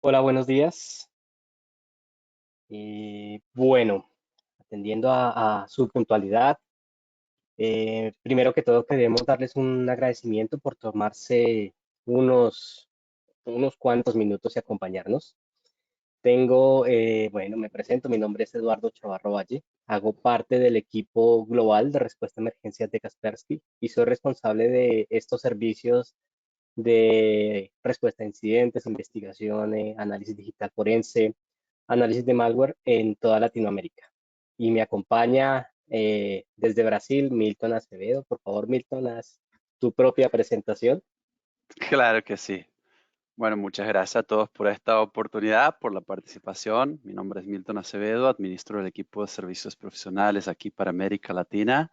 Hola, buenos días. Y bueno, atendiendo a su puntualidad, primero que todo queremos darles un agradecimiento por tomarse unos, unos cuantos minutos y acompañarnos. Me presento, mi nombre es Eduardo Chavarro Valle, hago parte del equipo global de respuesta a emergencias de Kaspersky y soy responsable de estos servicios de respuesta a incidentes, investigación, análisis digital forense, análisis de malware en toda Latinoamérica. Y me acompaña desde Brasil Milton Acevedo. Por favor, Milton, haz tu propia presentación. Claro que sí. Bueno, muchas gracias a todos por esta oportunidad, por la participación. Mi nombre es Milton Acevedo, administro el equipo de servicios profesionales aquí para América Latina.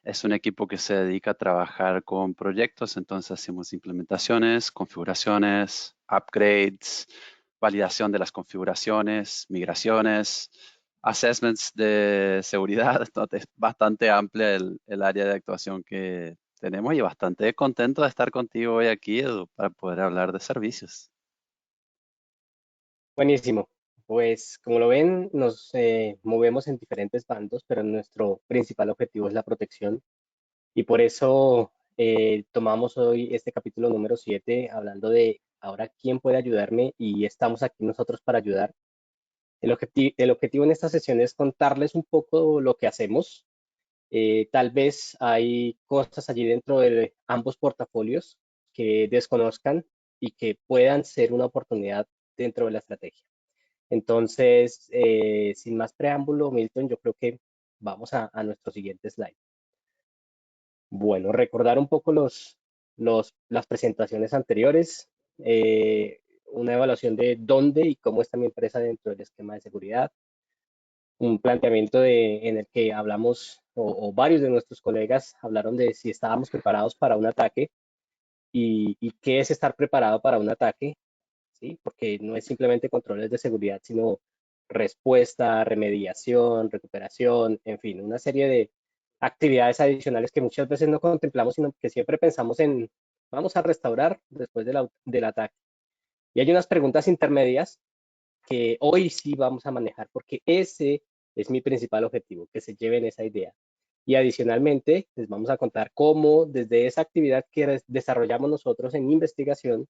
Es un equipo que se dedica a trabajar con proyectos, entonces hacemos implementaciones, configuraciones, upgrades, validación de las configuraciones, migraciones, assessments de seguridad. Entonces, es bastante amplia el área de actuación que tenemos y bastante contento de estar contigo hoy aquí, Edu, para poder hablar de servicios. Buenísimo. Pues como lo ven, nos movemos en diferentes bandos, pero nuestro principal objetivo es la protección. Y por eso tomamos hoy este capítulo número 7 hablando de ahora quién puede ayudarme y estamos aquí nosotros para ayudar. El objetivo en esta sesión es contarles un poco lo que hacemos. Tal vez hay cosas allí dentro de ambos portafolios que desconozcan y que puedan ser una oportunidad dentro de la estrategia. Entonces, sin más preámbulo, Milton, yo creo que vamos a nuestro siguiente slide. Bueno, recordar un poco las presentaciones anteriores, una evaluación de dónde y cómo está mi empresa dentro del esquema de seguridad, un planteamiento en el que hablamos, o varios de nuestros colegas hablaron de si estábamos preparados para un ataque y qué es estar preparado para un ataque, ¿sí? Porque no es simplemente controles de seguridad, sino respuesta, remediación, recuperación, en fin, una serie de actividades adicionales que muchas veces no contemplamos, sino que siempre pensamos en vamos a restaurar después del ataque. Y hay unas preguntas intermedias que hoy sí vamos a manejar, porque ese es mi principal objetivo, que se lleven esa idea. Y adicionalmente, les vamos a contar cómo desde esa actividad que desarrollamos nosotros en investigación,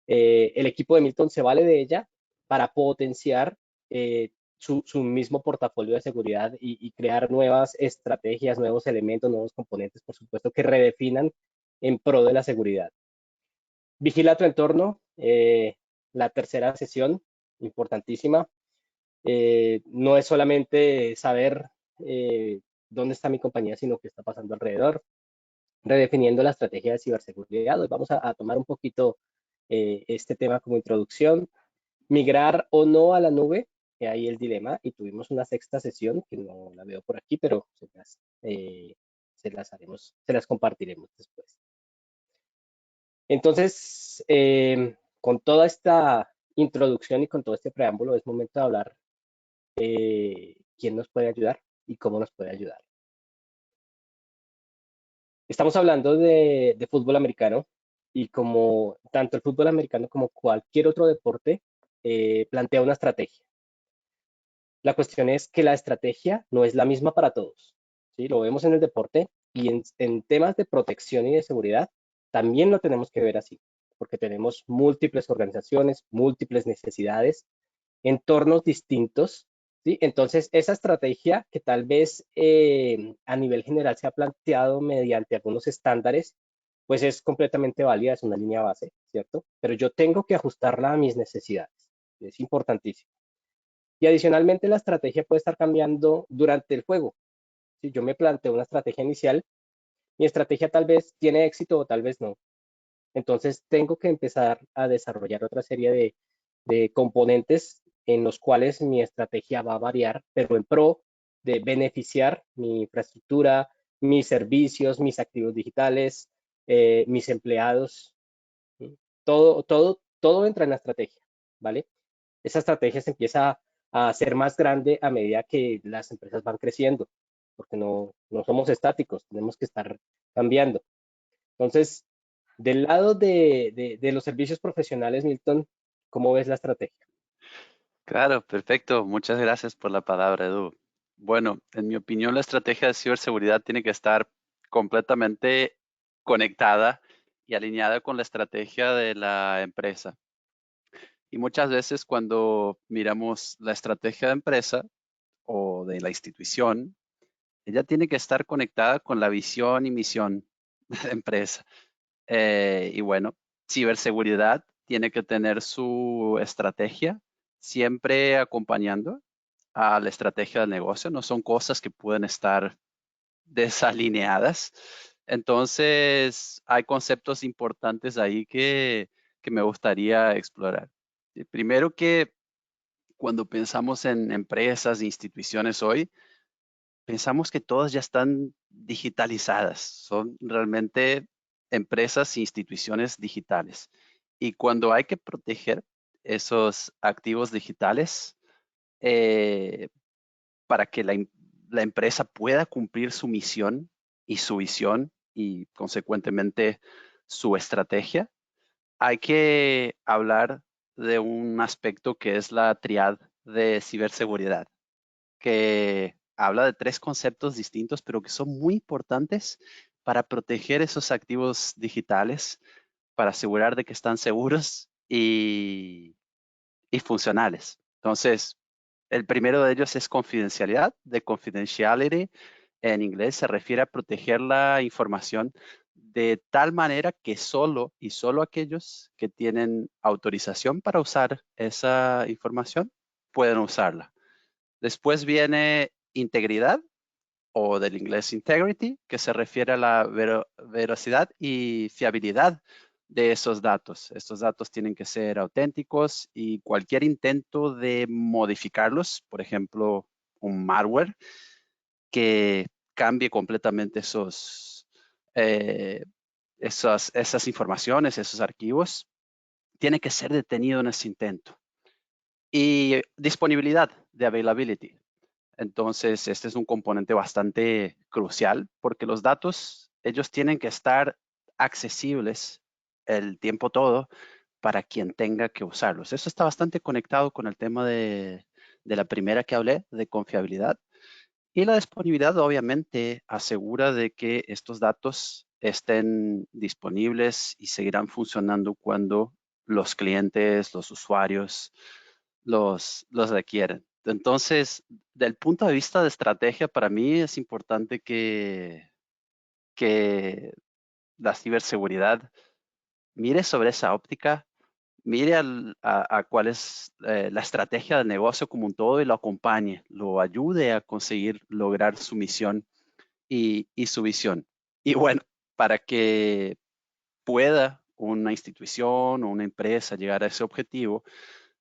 el equipo de Milton se vale de ella para potenciar su mismo portafolio de seguridad y crear nuevas estrategias, nuevos elementos, nuevos componentes, por supuesto, que redefinan en pro de la seguridad. Vigila tu entorno, la tercera sesión, importantísima. No es solamente saber dónde está mi compañía, sino qué está pasando alrededor. Redefiniendo la estrategia de ciberseguridad. Hoy vamos a tomar un poquito este tema como introducción. Migrar o no a la nube, que ahí el dilema. Y tuvimos una sexta sesión, que no la veo por aquí, pero se las compartiremos después. Entonces, con toda esta introducción y con todo este preámbulo, es momento de hablar quién nos puede ayudar y cómo nos puede ayudar. Estamos hablando de fútbol americano y como tanto el fútbol americano como cualquier otro deporte plantea una estrategia. La cuestión es que la estrategia no es la misma para todos, ¿sí? Lo vemos en el deporte y en temas de protección y de seguridad también lo tenemos que ver así, porque tenemos múltiples organizaciones, múltiples necesidades, entornos distintos, ¿sí? Entonces, esa estrategia que tal vez a nivel general se ha planteado mediante algunos estándares, pues es completamente válida, es una línea base, ¿cierto? Pero yo tengo que ajustarla a mis necesidades, es importantísimo. Y adicionalmente, la estrategia puede estar cambiando durante el juego. Si yo me planteo una estrategia inicial, mi estrategia tal vez tiene éxito o tal vez no. Entonces, tengo que empezar a desarrollar otra serie de componentes en los cuales mi estrategia va a variar, pero en pro de beneficiar mi infraestructura, mis servicios, mis activos digitales, mis empleados. ¿Sí? Todo entra en la estrategia, ¿vale? Esa estrategia se empieza a hacer más grande a medida que las empresas van creciendo, porque no somos estáticos, tenemos que estar cambiando. Entonces, del lado de los servicios profesionales, Milton, ¿Cómo ves la estrategia? Claro, perfecto. Muchas gracias por la palabra, Edu. Bueno, en mi opinión, la estrategia de ciberseguridad tiene que estar completamente conectada y alineada con la estrategia de la empresa. Y muchas veces cuando miramos la estrategia de empresa o de la institución, ella tiene que estar conectada con la visión y misión de la empresa. Y bueno, ciberseguridad tiene que tener su estrategia siempre acompañando a la estrategia del negocio. No son cosas que pueden estar desalineadas. Entonces, hay conceptos importantes ahí que me gustaría explorar. Primero que cuando pensamos en empresas e instituciones hoy, pensamos que todas ya están digitalizadas. Son realmente empresas e instituciones digitales. Y cuando hay que proteger esos activos digitales eh, para que la empresa pueda cumplir su misión y su visión y consecuentemente su estrategia, hay que hablar de un aspecto que es la triad de ciberseguridad, que habla de tres conceptos distintos, pero que son muy importantes para proteger esos activos digitales, para asegurar de que están seguros y funcionales. Entonces, el primero de ellos es confidencialidad. De confidentiality en inglés se refiere a proteger la información de tal manera que solo y solo aquellos que tienen autorización para usar esa información pueden usarla. Después viene integridad o del inglés integrity, que se refiere a la veracidad y fiabilidad de esos datos. Estos datos tienen que ser auténticos y cualquier intento de modificarlos, por ejemplo, un malware que cambie completamente eh, esas informaciones, esos archivos, tiene que ser detenido en ese intento. Y disponibilidad de availability. Entonces, este es un componente bastante crucial porque los datos, ellos tienen que estar accesibles el tiempo todo para quien tenga que usarlos. Eso está bastante conectado con el tema de la primera que hablé, de confiabilidad. Y la disponibilidad obviamente asegura de que estos datos estén disponibles y seguirán funcionando cuando los clientes, los usuarios los requieren. Entonces, del punto de vista de estrategia, para mí es importante que la ciberseguridad mire sobre esa óptica, mire a cuál es la estrategia del negocio como un todo y lo acompañe, lo ayude a conseguir lograr su misión y su visión. Y bueno, para que pueda una institución o una empresa llegar a ese objetivo,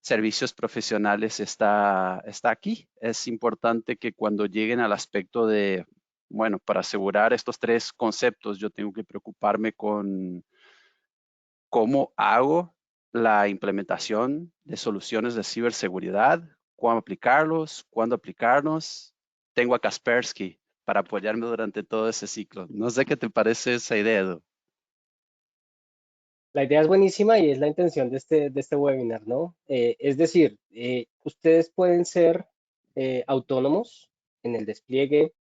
servicios profesionales está aquí. Es importante que cuando lleguen al aspecto de, bueno, para asegurar estos tres conceptos, yo tengo que preocuparme con cómo hago la implementación de soluciones de ciberseguridad, cómo aplicarlos, cuándo aplicarlos. Tengo a Kaspersky para apoyarme durante todo ese ciclo. No sé qué te parece esa idea, Edu. La idea es buenísima y es la intención de este webinar, ¿no? Es decir, ustedes pueden ser autónomos en el despliegue,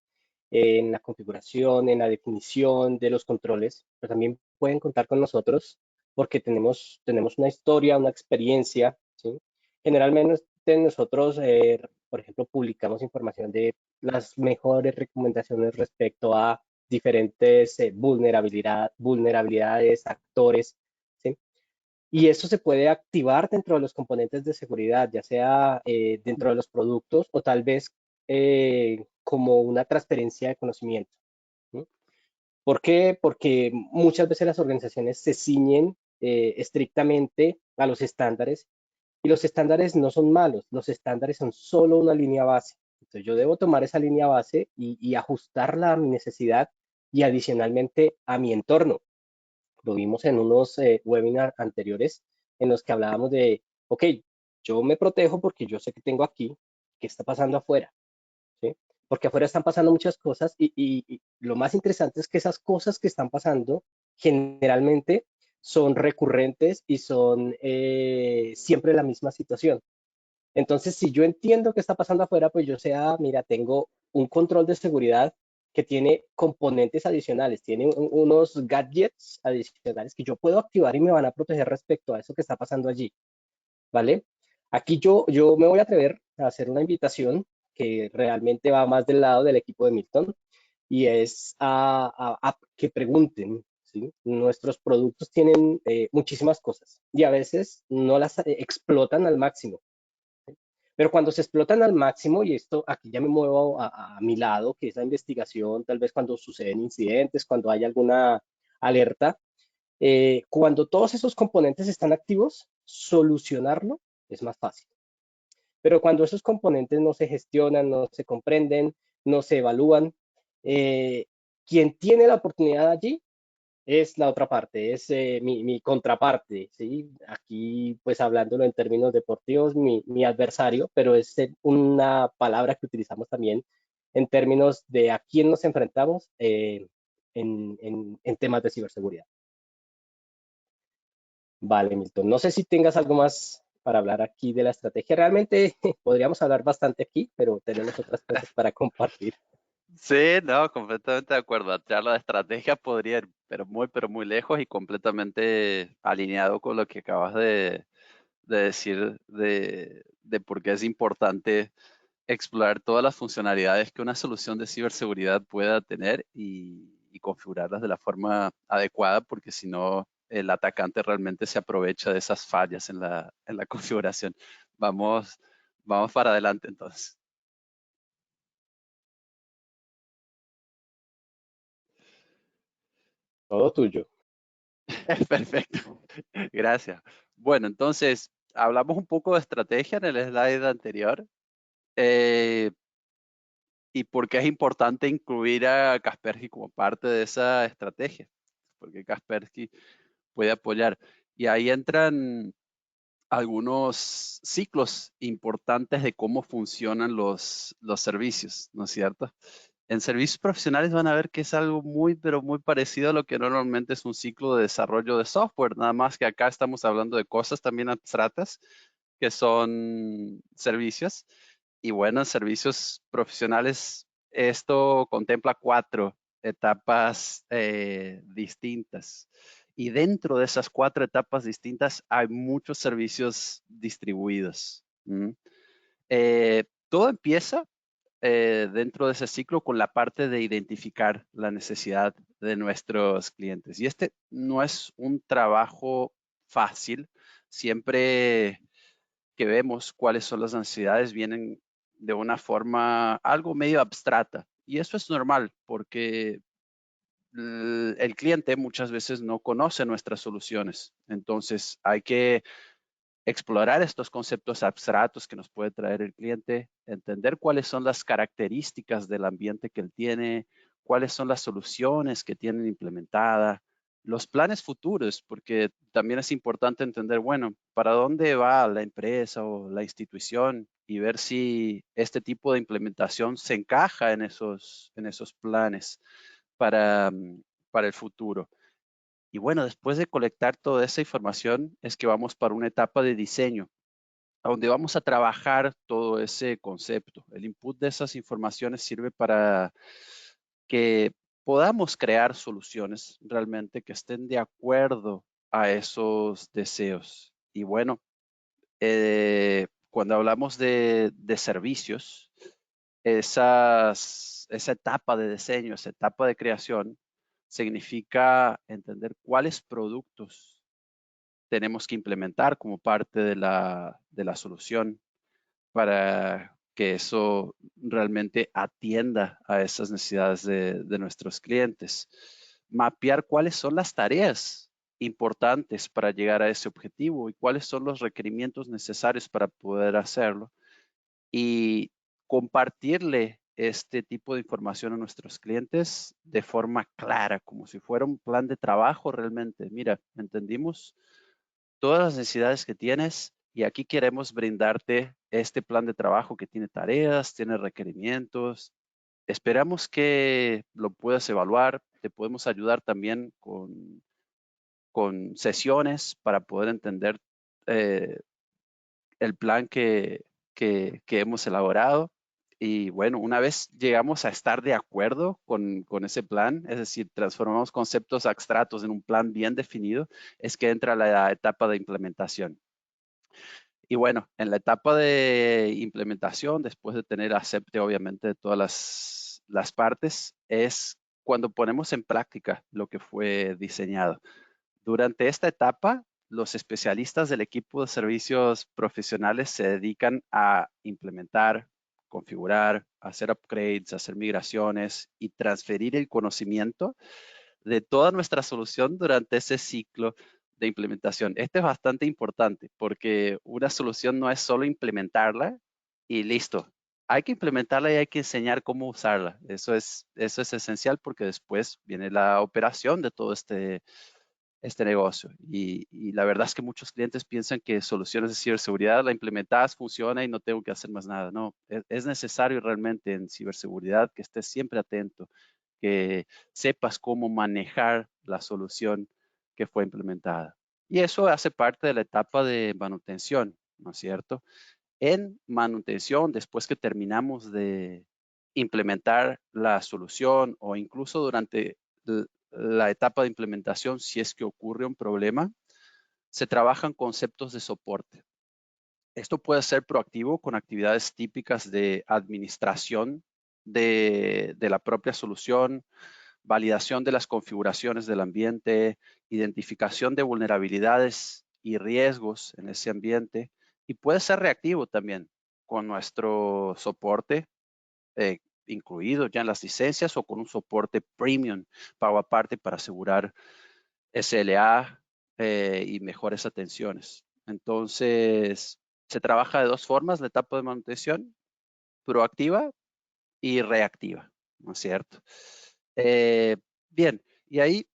en la configuración, en la definición de los controles, pero también pueden contar con nosotros porque tenemos una historia, una experiencia, ¿sí? Generalmente nosotros, por ejemplo, publicamos información de las mejores recomendaciones respecto a diferentes vulnerabilidades, actores, ¿sí? Y eso se puede activar dentro de los componentes de seguridad, ya sea dentro de los productos o tal vez como una transferencia de conocimiento. ¿Sí? ¿Por qué? Porque muchas veces las organizaciones se ciñen estrictamente a los estándares y los estándares no son malos, los estándares son solo una línea base. Entonces yo debo tomar esa línea base y ajustarla a mi necesidad y adicionalmente a mi entorno. Lo vimos en unos webinars anteriores en los que hablábamos de, ok, yo me protejo porque yo sé que tengo aquí, qué está pasando afuera, ¿sí? Porque afuera están pasando muchas cosas y lo más interesante es que esas cosas que están pasando generalmente son recurrentes y son siempre la misma situación. Entonces, si yo entiendo qué está pasando afuera, pues yo sé, mira, tengo un control de seguridad que tiene componentes adicionales, tiene unos gadgets adicionales que yo puedo activar y me van a proteger respecto a eso que está pasando allí, ¿vale? Aquí yo me voy a atrever a hacer una invitación que realmente va más del lado del equipo de Milton y es a que pregunten, ¿sí? Nuestros productos tienen muchísimas cosas y a veces no las explotan al máximo. Pero cuando se explotan al máximo, y esto aquí ya me muevo a mi lado, que es la investigación, tal vez cuando suceden incidentes, cuando hay alguna alerta, cuando todos esos componentes están activos, solucionarlo es más fácil. Pero cuando esos componentes no se gestionan, no se comprenden, no se evalúan, eh, quien tiene la oportunidad allí es la otra parte, es mi contraparte, ¿sí? Aquí, pues hablándolo en términos deportivos, mi adversario, pero es una palabra que utilizamos también en términos de a quién nos enfrentamos en temas de ciberseguridad. Vale, Milton. No sé si tengas algo más para hablar aquí de la estrategia. Realmente podríamos hablar bastante aquí, pero tenemos otras cosas para compartir. Sí, no, completamente de acuerdo. La charla de estrategia podría ir, pero muy lejos y completamente alineado con lo que acabas de decir de por qué es importante explorar todas las funcionalidades que una solución de ciberseguridad pueda tener y configurarlas de la forma adecuada, porque si no, el atacante realmente se aprovecha de esas fallas en la configuración. Vamos, vamos para adelante entonces. Todo tuyo. Perfecto. Gracias. Bueno, entonces, hablamos un poco de estrategia en el slide anterior. eh, y por qué es importante incluir a Kaspersky como parte de esa estrategia. Porque Kaspersky puede apoyar. Y ahí entran algunos ciclos importantes de cómo funcionan los servicios, ¿no es cierto? En servicios profesionales van a ver que es algo muy, pero muy parecido a lo que normalmente es un ciclo de desarrollo de software, nada más que acá estamos hablando de cosas también abstractas, que son servicios. Y bueno, en servicios profesionales esto contempla 4 etapas distintas. Y dentro de esas 4 etapas distintas hay muchos servicios distribuidos. Todo empieza dentro de ese ciclo con la parte de identificar la necesidad de nuestros clientes. Y este no es un trabajo fácil. Siempre que vemos cuáles son las necesidades vienen de una forma algo medio abstracta. Y eso es normal porque el cliente muchas veces no conoce nuestras soluciones. Entonces hay que explorar estos conceptos abstractos que nos puede traer el cliente, entender cuáles son las características del ambiente que él tiene, cuáles son las soluciones que tienen implementada, los planes futuros, porque también es importante entender, bueno, para dónde va la empresa o la institución y ver si este tipo de implementación se encaja en esos planes para, para el futuro. Y bueno, después de colectar toda esa información es que vamos para una etapa de diseño, a donde vamos a trabajar todo ese concepto. El input de esas informaciones sirve para que podamos crear soluciones realmente que estén de acuerdo a esos deseos. Y bueno, cuando hablamos de servicios, esa etapa de diseño, esa etapa de creación, significa entender cuáles productos tenemos que implementar como parte de la solución para que eso realmente atienda a esas necesidades de nuestros clientes. Mapear cuáles son las tareas importantes para llegar a ese objetivo y cuáles son los requerimientos necesarios para poder hacerlo y compartirle este tipo de información a nuestros clientes de forma clara, como si fuera un plan de trabajo realmente. Mira, entendimos todas las necesidades que tienes y aquí queremos brindarte este plan de trabajo que tiene tareas, tiene requerimientos. Esperamos que lo puedas evaluar. Te podemos ayudar también con con sesiones para poder entender el plan que hemos elaborado. Y bueno, una vez llegamos a estar de acuerdo con ese plan, es decir, transformamos conceptos abstractos en un plan bien definido, es que entra la etapa de implementación. Y bueno, en la etapa de implementación, después de tener acepte obviamente de todas las partes, es cuando ponemos en práctica lo que fue diseñado. Durante esta etapa, los especialistas del equipo de servicios profesionales se dedican a implementar, configurar, hacer upgrades, hacer migraciones y transferir el conocimiento de toda nuestra solución durante ese ciclo de implementación. Este es bastante importante porque una solución no es solo implementarla y listo. Hay que implementarla y hay que enseñar cómo usarla. Eso es esencial porque después viene la operación de todo este negocio. Y la verdad es que muchos clientes piensan que soluciones de ciberseguridad la implementas, funciona y no tengo que hacer más nada. No, es necesario realmente en ciberseguridad que estés siempre atento, que sepas cómo manejar la solución que fue implementada. Y eso hace parte de la etapa de manutención, ¿no es cierto? En manutención, después que terminamos de implementar la solución o incluso durante la etapa de implementación, si es que ocurre un problema, se trabajan conceptos de soporte. Esto puede ser proactivo con actividades típicas de administración de la propia solución, validación de las configuraciones del ambiente, identificación de vulnerabilidades y riesgos en ese ambiente, y puede ser reactivo también con nuestro soporte eh, incluido ya en las licencias o con un soporte premium pago aparte para asegurar SLA y mejores atenciones. Entonces, se trabaja de dos formas la etapa de manutención, proactiva y reactiva, ¿no es cierto? Eh, bien, y ahí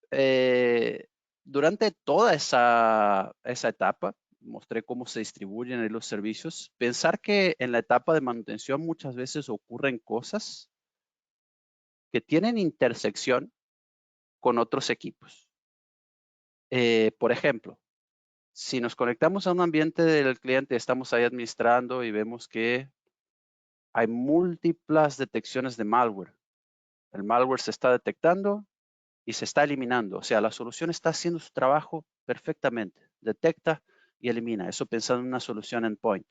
eh, durante toda esa etapa, mostré cómo se distribuyen ahí los servicios. Pensar que en la etapa de manutención muchas veces ocurren cosas que tienen intersección con otros equipos. Por ejemplo, si nos conectamos a un ambiente del cliente, estamos ahí administrando y vemos que hay múltiples detecciones de malware. El malware se está detectando y se está eliminando. O sea, la solución está haciendo su trabajo perfectamente. Detecta y elimina. Eso pensando en una solución endpoint.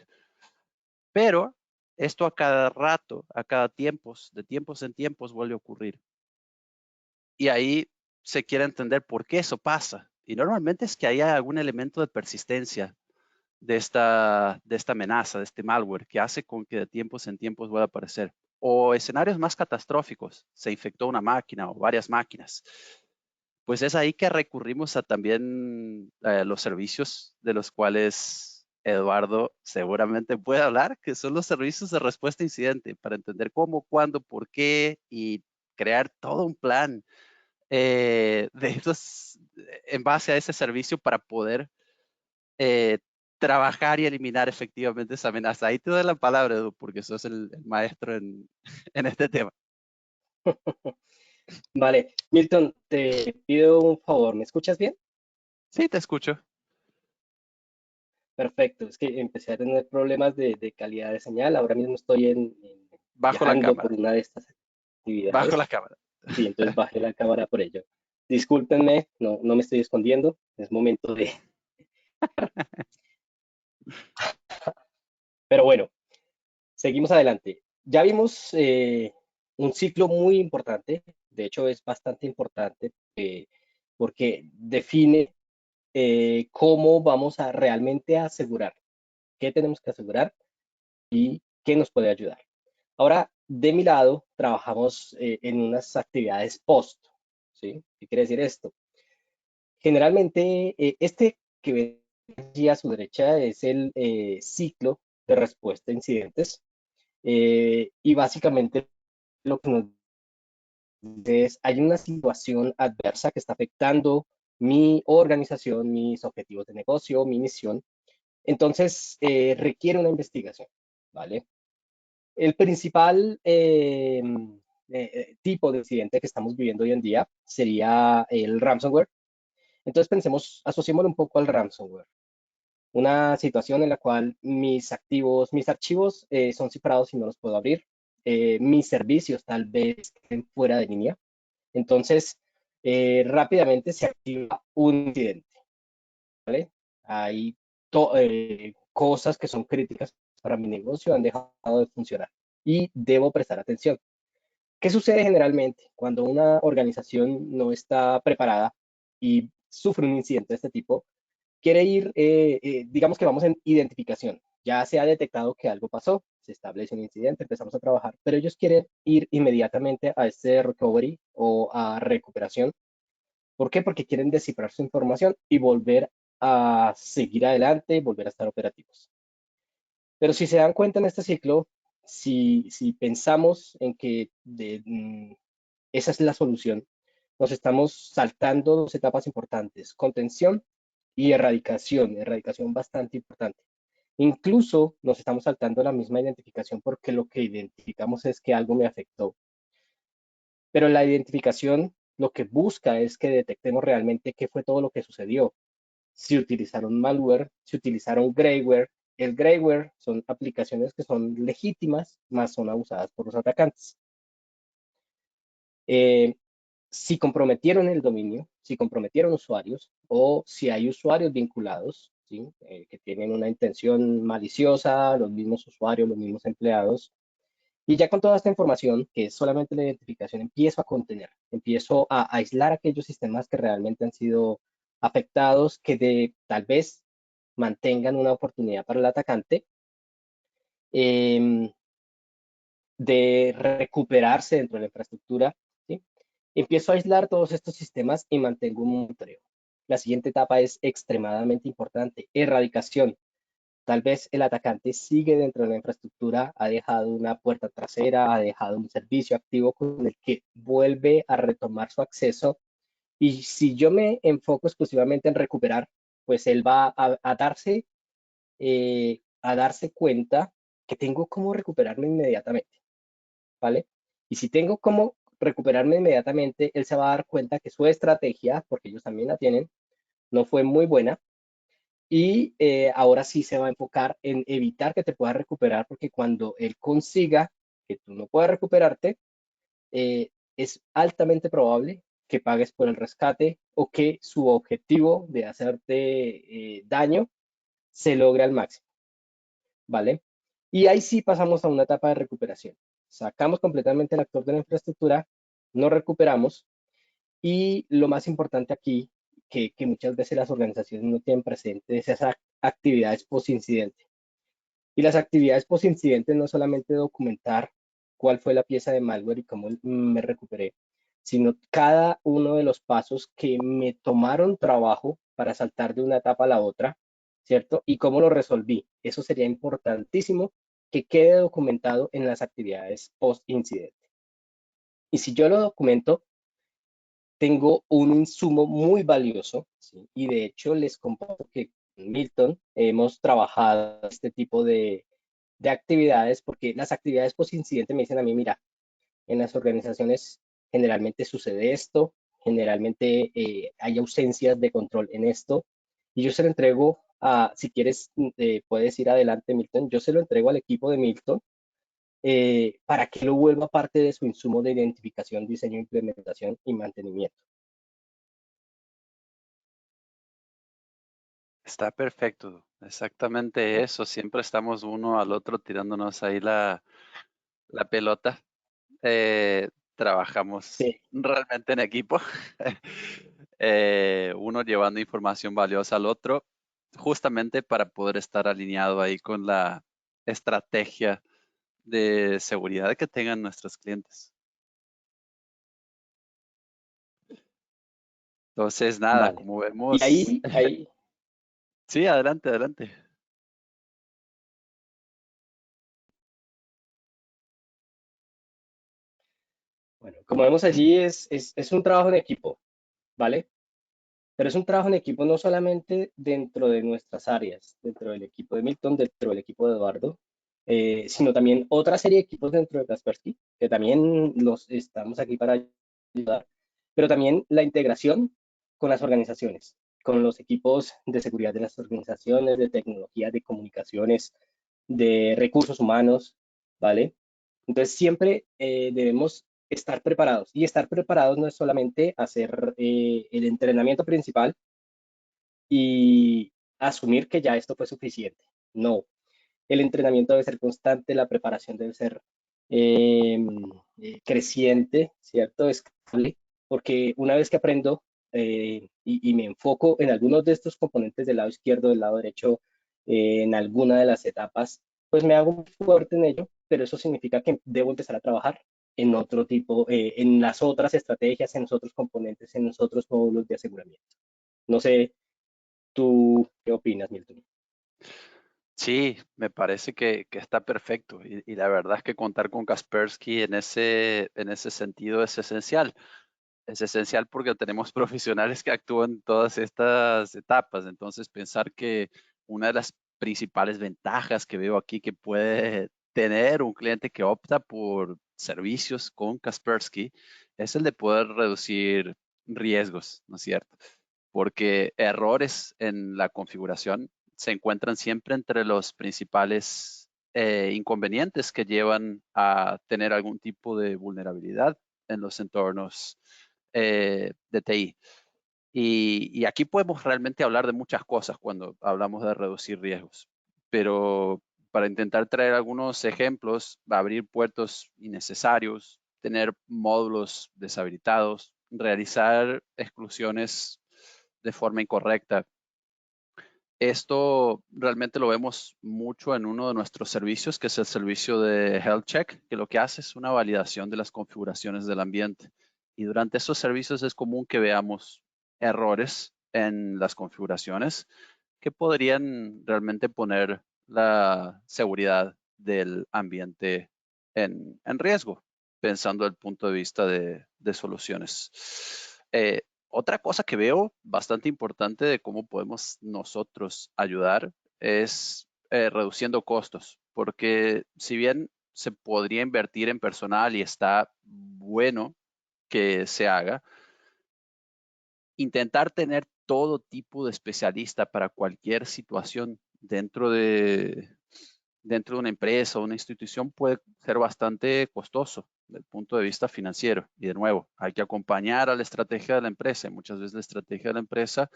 Pero esto a cada rato, a cada tiempos, de tiempos en tiempos vuelve a ocurrir. Y ahí se quiere entender por qué eso pasa. Y normalmente es que haya algún elemento de persistencia de esta amenaza, de este malware, que hace con que de tiempos en tiempos vuelva a aparecer. O escenarios más catastróficos, se infectó una máquina o varias máquinas. Pues es ahí que recurrimos a también los servicios de los cuales Eduardo seguramente puede hablar, que son los servicios de respuesta a incidente, para entender cómo, cuándo, por qué y crear todo un plan de estos, en base a ese servicio para poder eh, trabajar y eliminar efectivamente esa amenaza. Ahí te doy la palabra, Edu, porque sos el maestro en este tema. Vale, Milton, te pido un favor, ¿me escuchas bien? Sí, te escucho. Perfecto, es que empecé a tener problemas de calidad de señal. Ahora mismo estoy Bajo la viajando por cámara. una de estas Bajo la actividades. cámara. Sí, entonces bajé la cámara por ello. Discúlpenme, no me estoy escondiendo, es momento de... Pero bueno, seguimos adelante. Ya vimos un ciclo muy importante, de hecho es bastante importante porque define cómo vamos a realmente asegurar, qué tenemos que asegurar y qué nos puede ayudar. Ahora, de mi lado, trabajamos en unas actividades post, ¿sí? ¿Qué quiere decir esto? Generalmente, este que ven allí a su derecha es el ciclo de respuesta a incidentes y básicamente lo que nos dice es, hay una situación adversa que está afectando mi organización, mis objetivos de negocio, mi misión, entonces requiere una investigación, ¿vale? El principal tipo de incidente que estamos viviendo hoy en día sería el ransomware. Entonces pensemos, asociémoslo un poco al ransomware. Una situación en la cual mis activos, mis archivos son cifrados y no los puedo abrir. Mis servicios tal vez estén fuera de línea. Entonces, rápidamente se activa un incidente, ¿vale? Hay cosas que son críticas para mi negocio han dejado de funcionar y debo prestar atención. ¿Qué sucede generalmente cuando una organización no está preparada y sufre un incidente de este tipo? Quiere ir, digamos que vamos en identificación. Ya se ha detectado que algo pasó, se establece un incidente, empezamos a trabajar, pero ellos quieren ir inmediatamente a este recovery o a recuperación. ¿Por qué? Porque quieren descifrar su información y volver a seguir adelante, volver a estar operativos. Pero si se dan cuenta en este ciclo, si pensamos en que esa es la solución, nos estamos saltando dos etapas importantes, contención y erradicación, erradicación bastante importante. Incluso nos estamos saltando la misma identificación porque lo que identificamos es que algo me afectó. Pero la identificación lo que busca es que detectemos realmente qué fue todo lo que sucedió. Si utilizaron malware, si utilizaron greyware. El greyware son aplicaciones que son legítimas, más son abusadas por los atacantes. Eh, si comprometieron el dominio, si comprometieron usuarios o si hay usuarios vinculados, ¿sí? Que tienen una intención maliciosa, los mismos usuarios, los mismos empleados. Y ya con toda esta información, que es solamente la identificación, empiezo a contener, empiezo a aislar aquellos sistemas que realmente han sido afectados, que tal vez mantengan una oportunidad para el atacante eh, de recuperarse dentro de la infraestructura. ¿Sí? Empiezo a aislar todos estos sistemas y mantengo un monitoreo. La siguiente etapa es extremadamente importante, erradicación. Tal vez el atacante sigue dentro de la infraestructura, ha dejado una puerta trasera, ha dejado un servicio activo con el que vuelve a retomar su acceso. Y si yo me enfoco exclusivamente en recuperar, pues él va a darse cuenta que tengo cómo recuperarme inmediatamente, ¿vale? Y si tengo cómo recuperarme inmediatamente, él se va a dar cuenta que su estrategia, porque ellos también la tienen, no fue muy buena y ahora sí se va a enfocar en evitar que te puedas recuperar, porque cuando él consiga que tú no puedas recuperarte, es altamente probable que pagues por el rescate o que su objetivo de hacerte daño se logre al máximo, ¿vale? Y ahí sí pasamos a una etapa de recuperación. Sacamos completamente el actor de la infraestructura, nos recuperamos y lo más importante aquí, que muchas veces las organizaciones no tienen presente, es esas actividades post-incidente. Y las actividades post-incidente no solamente documentar cuál fue la pieza de malware y cómo me recuperé, sino cada uno de los pasos que me tomaron trabajo para saltar de una etapa a la otra, ¿cierto? Y cómo lo resolví. Eso sería importantísimo que quede documentado en las actividades post-incidente. Y si yo lo documento, tengo un insumo muy valioso, ¿sí? Y de hecho les comparto que en Milton hemos trabajado este tipo de actividades porque las actividades post-incidente me dicen a mí, mira, en las organizaciones generalmente sucede esto, generalmente hay ausencias de control en esto, y yo se lo entrego a, si quieres, puedes ir adelante, Milton, yo se lo entrego al equipo de Milton para que lo vuelva parte de su insumo de identificación, diseño, implementación y mantenimiento. Está perfecto, exactamente eso. Siempre estamos uno al otro tirándonos ahí la pelota. Trabajamos Sí, realmente en equipo. Uno llevando información valiosa al otro, justamente para poder estar alineado ahí con la estrategia de seguridad que tengan nuestros clientes. Entonces, nada, vale. como Y vemos, sí, adelante, adelante. bueno, como vemos allí, es un trabajo en equipo, ¿vale? Pero es un trabajo en equipo no solamente dentro de nuestras áreas, dentro del equipo de Milton, dentro del equipo de Eduardo, sino también otra serie de equipos dentro de Kaspersky, que también los estamos aquí para ayudar, pero también la integración con las organizaciones, con los equipos de seguridad de las organizaciones, de tecnología, de comunicaciones, de recursos humanos, ¿vale? Entonces siempre debemos estar preparados y estar preparados no es solamente hacer el entrenamiento principal y asumir que ya esto fue suficiente. No, el entrenamiento debe ser constante, la preparación debe ser eh, creciente, ¿cierto? Escalable, porque una vez que aprendo y me enfoco en algunos de estos componentes del lado izquierdo, del lado derecho, en alguna de las etapas, pues me hago muy fuerte en ello, pero eso significa que debo empezar a trabajar en otro tipo, en las otras estrategias, en los otros componentes, en los otros módulos de aseguramiento. No sé, ¿tú qué opinas, Milton? Sí, me parece que está perfecto y la verdad es que contar con Kaspersky en ese sentido es esencial. Es esencial porque tenemos profesionales que actúan en todas estas etapas. Entonces, pensar que una de las principales ventajas que veo aquí que puede tener un cliente que opta por servicios con Kaspersky es el de poder reducir riesgos, ¿no es cierto? Porque errores en la configuración se encuentran siempre entre los principales inconvenientes que llevan a tener algún tipo de vulnerabilidad en los entornos de TI. Y aquí podemos realmente hablar de muchas cosas cuando hablamos de reducir riesgos, pero para intentar traer algunos ejemplos, abrir puertos innecesarios, tener módulos deshabilitados, realizar exclusiones de forma incorrecta. Esto realmente lo vemos mucho en uno de nuestros servicios, que es el servicio de Health Check, que lo que hace es una validación de las configuraciones del ambiente. Y durante esos servicios es común que veamos errores en las configuraciones que podrían realmente poner la seguridad del ambiente en riesgo, pensando desde el punto de vista de soluciones. Otra cosa que veo bastante importante de cómo podemos nosotros ayudar es reduciendo costos, porque si bien se podría invertir en personal y está bueno que se haga, intentar tener todo tipo de especialista para cualquier situación dentro de una empresa o una institución puede ser bastante costoso desde el punto de vista financiero. Y de nuevo, hay que acompañar a la estrategia de la empresa. Y muchas veces la estrategia de la empresa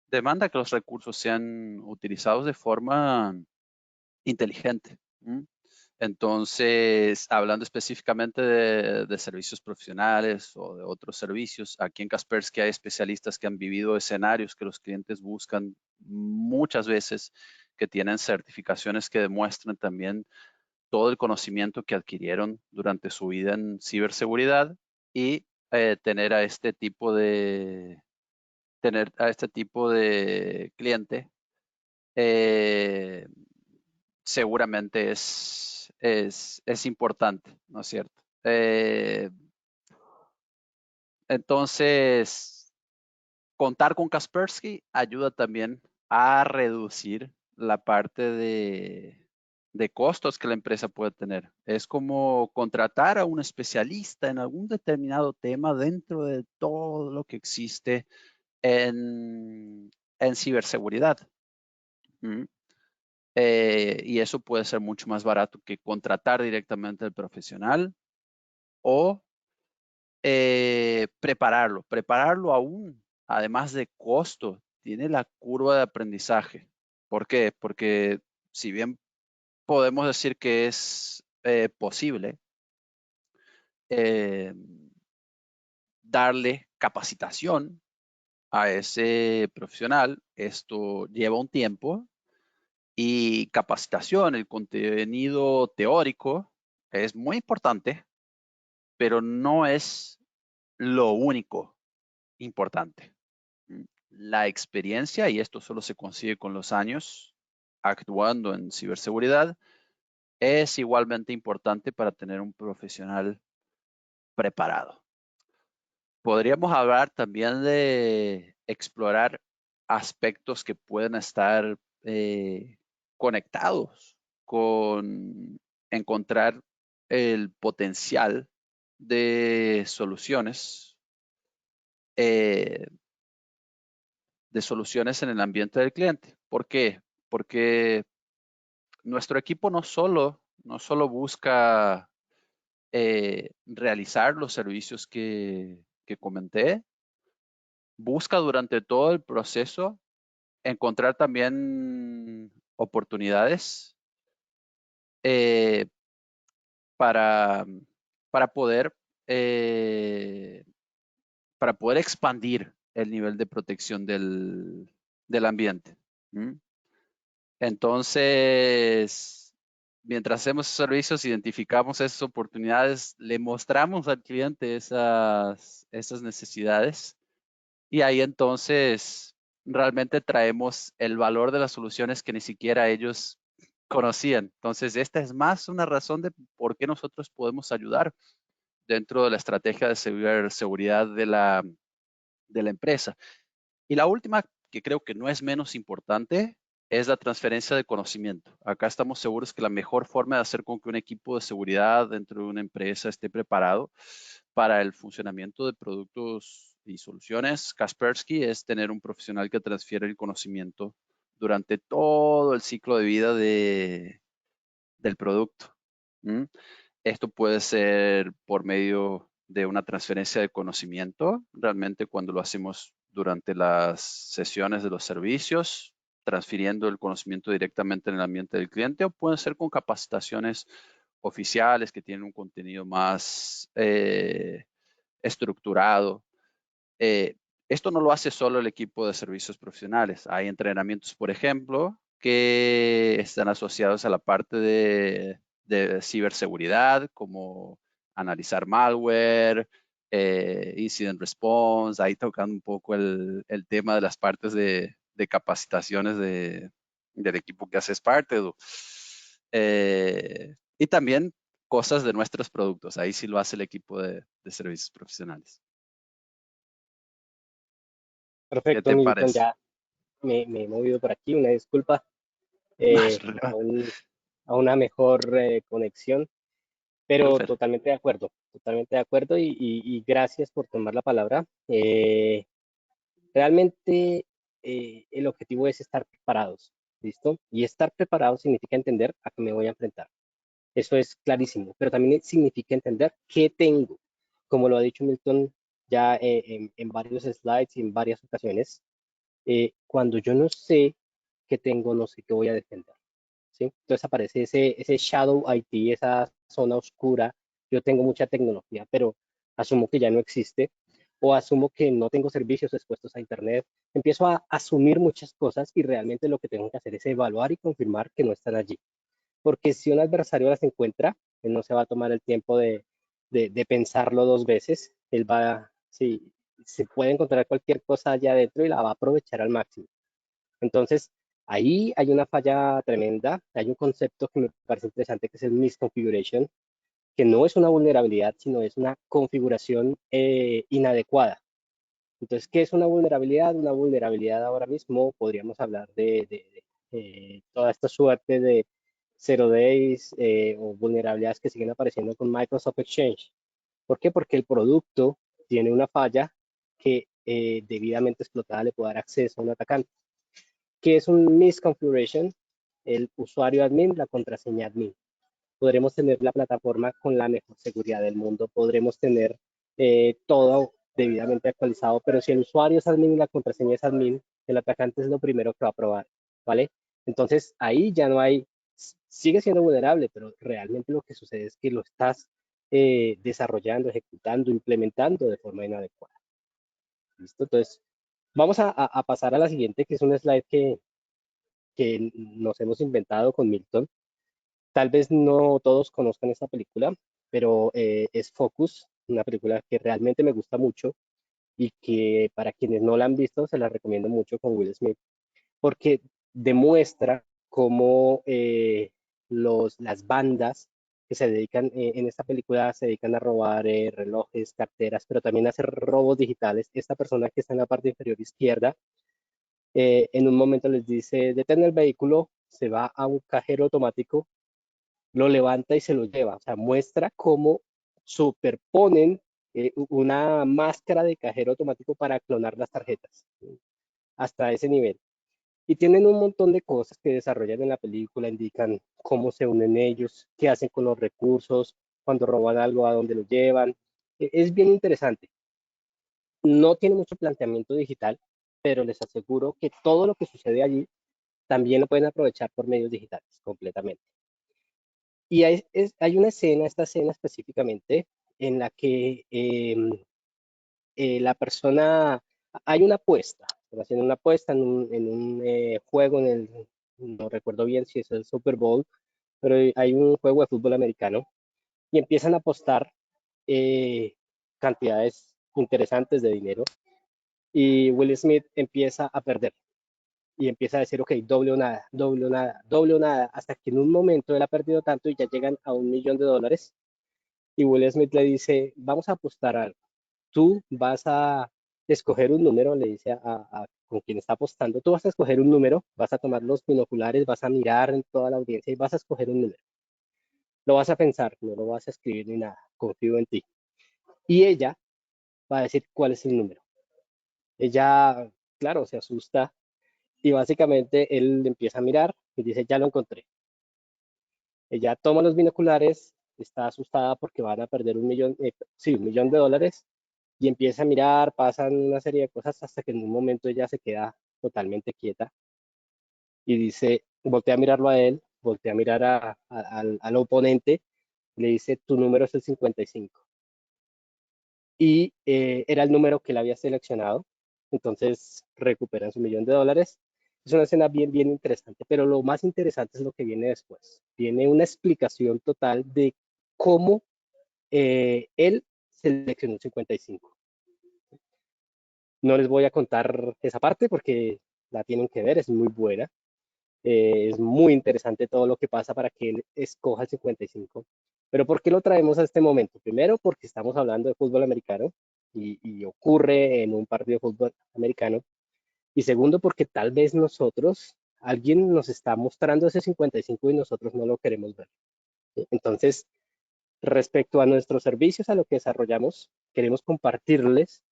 demanda que los recursos sean utilizados de forma inteligente. Entonces, hablando específicamente de servicios profesionales o de otros servicios, aquí en Kaspersky hay especialistas que han vivido escenarios que los clientes buscan muchas veces, que tienen certificaciones que demuestran también todo el conocimiento que adquirieron durante su vida en ciberseguridad y tener a este tipo de cliente eh, seguramente es importante, ¿no es cierto? Entonces, contar con Kaspersky ayuda también a reducir la parte de costos que la empresa puede tener. Es como contratar a un especialista en algún determinado tema dentro de todo lo que existe en ciberseguridad. ¿Mm? Y eso puede ser mucho más barato que contratar directamente al profesional o prepararlo. Prepararlo aún, además de costo, tiene la curva de aprendizaje. ¿Por qué? Porque si bien podemos decir que es posible eh, darle capacitación a ese profesional, esto lleva un tiempo y capacitación, el contenido teórico es muy importante, pero no es lo único importante. La experiencia, y esto solo se consigue con los años actuando en ciberseguridad, es igualmente importante para tener un profesional preparado. Podríamos hablar también de explorar aspectos que pueden estar conectados con encontrar el potencial de soluciones de soluciones en el ambiente del cliente. ¿Por qué? Porque nuestro equipo no solo busca realizar los servicios que comenté, busca durante todo el proceso encontrar también oportunidades eh, para, para poder eh, para poder expandir el nivel de protección del ambiente. ¿Mm? Entonces, mientras hacemos servicios, identificamos esas oportunidades, le mostramos al cliente esas necesidades y ahí entonces realmente traemos el valor de las soluciones que ni siquiera ellos conocían. Entonces, esta es más una razón de por qué nosotros podemos ayudar dentro de la estrategia de ciberseguridad de la empresa. Y la última, que creo que no es menos importante, es la transferencia de conocimiento. Acá estamos seguros que la mejor forma de hacer con que un equipo de seguridad dentro de una empresa esté preparado para el funcionamiento de productos y soluciones Kaspersky es tener un profesional que transfiere el conocimiento durante todo el ciclo de vida del producto. ¿Mm? Esto puede ser por medio de una transferencia de conocimiento, realmente cuando lo hacemos durante las sesiones de los servicios, transfiriendo el conocimiento directamente en el ambiente del cliente, o pueden ser con capacitaciones oficiales que tienen un contenido más estructurado. Eh, Esto no lo hace solo el equipo de servicios profesionales. Hay entrenamientos, por ejemplo, que están asociados a la parte de ciberseguridad, como analizar malware, incident response, ahí tocando un poco el tema de las partes de capacitaciones del equipo que haces parte. Y también cosas de nuestros productos. Ahí sí lo hace el equipo de servicios profesionales. ¿Qué Perfecto, te Milton, parece? ya me he movido por aquí, una disculpa, No hay eh, a, problema. un- a una mejor conexión, pero Súper. totalmente de acuerdo y gracias por tomar la palabra. Realmente el objetivo es estar preparados, ¿listo? Y estar preparado significa entender a qué me voy a enfrentar. Eso es clarísimo, pero también significa entender qué tengo. Como lo ha dicho Milton ya en varios slides y en varias ocasiones, cuando yo no sé qué tengo, no sé qué voy a defender. ¿Sí? Entonces aparece ese shadow IT, esa zona oscura. Yo tengo mucha tecnología, pero asumo que ya no existe o asumo que no tengo servicios expuestos a Internet. Empiezo a asumir muchas cosas y realmente lo que tengo que hacer es evaluar y confirmar que no están allí. Porque si un adversario las encuentra, él no se va a tomar el tiempo de pensarlo dos veces. Él va, sí, se puede encontrar cualquier cosa allá adentro y la va a aprovechar al máximo. Entonces, ahí hay una falla tremenda. Hay un concepto que me parece interesante que es el misconfiguration, que no es una vulnerabilidad, sino es una configuración inadecuada. Entonces, ¿qué es una vulnerabilidad? Una vulnerabilidad ahora mismo podríamos hablar de toda esta suerte de zero days o vulnerabilidades que siguen apareciendo con Microsoft Exchange. ¿Por qué? Porque el producto tiene una falla que debidamente explotada le puede dar acceso a un atacante. ¿Qué es un misconfiguration? El usuario admin, la contraseña admin. Podremos tener la plataforma con la mejor seguridad del mundo, podremos tener todo debidamente actualizado, pero si el usuario es admin y la contraseña es admin, el atacante es lo primero que va a probar, ¿vale? Entonces ahí ya no hay, sigue siendo vulnerable, pero realmente lo que sucede es que lo estás desarrollando, ejecutando, implementando de forma inadecuada. ¿Listo? Entonces, vamos a pasar a la siguiente, que es un slide que nos hemos inventado con Milton. Tal vez no todos conozcan esta película, pero es Focus, una película que realmente me gusta mucho y que para quienes no la han visto se la recomiendo mucho con Will Smith, porque demuestra cómo las bandas que se dedican en esta película se dedican a robar relojes, carteras, pero también a hacer robos digitales. Esta persona que está en la parte inferior izquierda en un momento les dice, detén el vehículo, se va a un cajero automático, lo levanta y se lo lleva. O sea, muestra cómo superponen una máscara de cajero automático para clonar las tarjetas. hasta ese nivel. Y tienen un montón de cosas que desarrollan en la película, indican cómo se unen ellos, qué hacen con los recursos, cuando roban algo, a dónde lo llevan. Es bien interesante. No tiene mucho planteamiento digital, pero les aseguro que todo lo que sucede allí también lo pueden aprovechar por medios digitales completamente. Y hay una escena, esta escena específicamente, en la que la persona, hay una apuesta, están haciendo una apuesta en un juego, no recuerdo bien si es el Super Bowl, pero hay un juego de fútbol americano y empiezan a apostar eh, cantidades interesantes de dinero y Will Smith empieza a perder y empieza a decir, ok, doble o nada, doble o nada, doble o nada, hasta que en un momento él ha perdido tanto y ya llegan a $1 millón y Will Smith le dice, vamos a apostar algo, tú vas a escoger un número, le dice con quien está apostando, tú vas a escoger un número, vas a tomar los binoculares, vas a mirar en toda la audiencia y vas a escoger un número. Lo vas a pensar, no lo vas a escribir ni nada, confío en ti. Y ella va a decir cuál es el número. Ella, claro, se asusta y básicamente él empieza a mirar y dice, ya lo encontré. Ella toma los binoculares, está asustada porque van a perder sí, $1 millón y empieza a mirar, pasan una serie de cosas hasta que en un momento ella se queda totalmente quieta y dice, voltea a mirarlo a él, voltea a mirar al oponente, le dice, tu número es el 55. Y era el número que él había seleccionado, entonces recuperan su $1 millón. Es una escena bien, bien interesante, pero lo más interesante es lo que viene después. Viene una explicación total de cómo él seleccionó el 55. No les voy a contar esa parte porque la tienen que ver, es muy buena. Es muy interesante todo lo que pasa para que él escoja el 55. Pero ¿por qué lo traemos a este momento? Primero, porque estamos hablando de fútbol americano y ocurre en un partido de fútbol americano. Y segundo, porque tal vez nosotros, alguien nos está mostrando ese 55 y nosotros no lo queremos ver. ¿Sí? Entonces, respecto a nuestros servicios, a lo que desarrollamos, queremos compartirles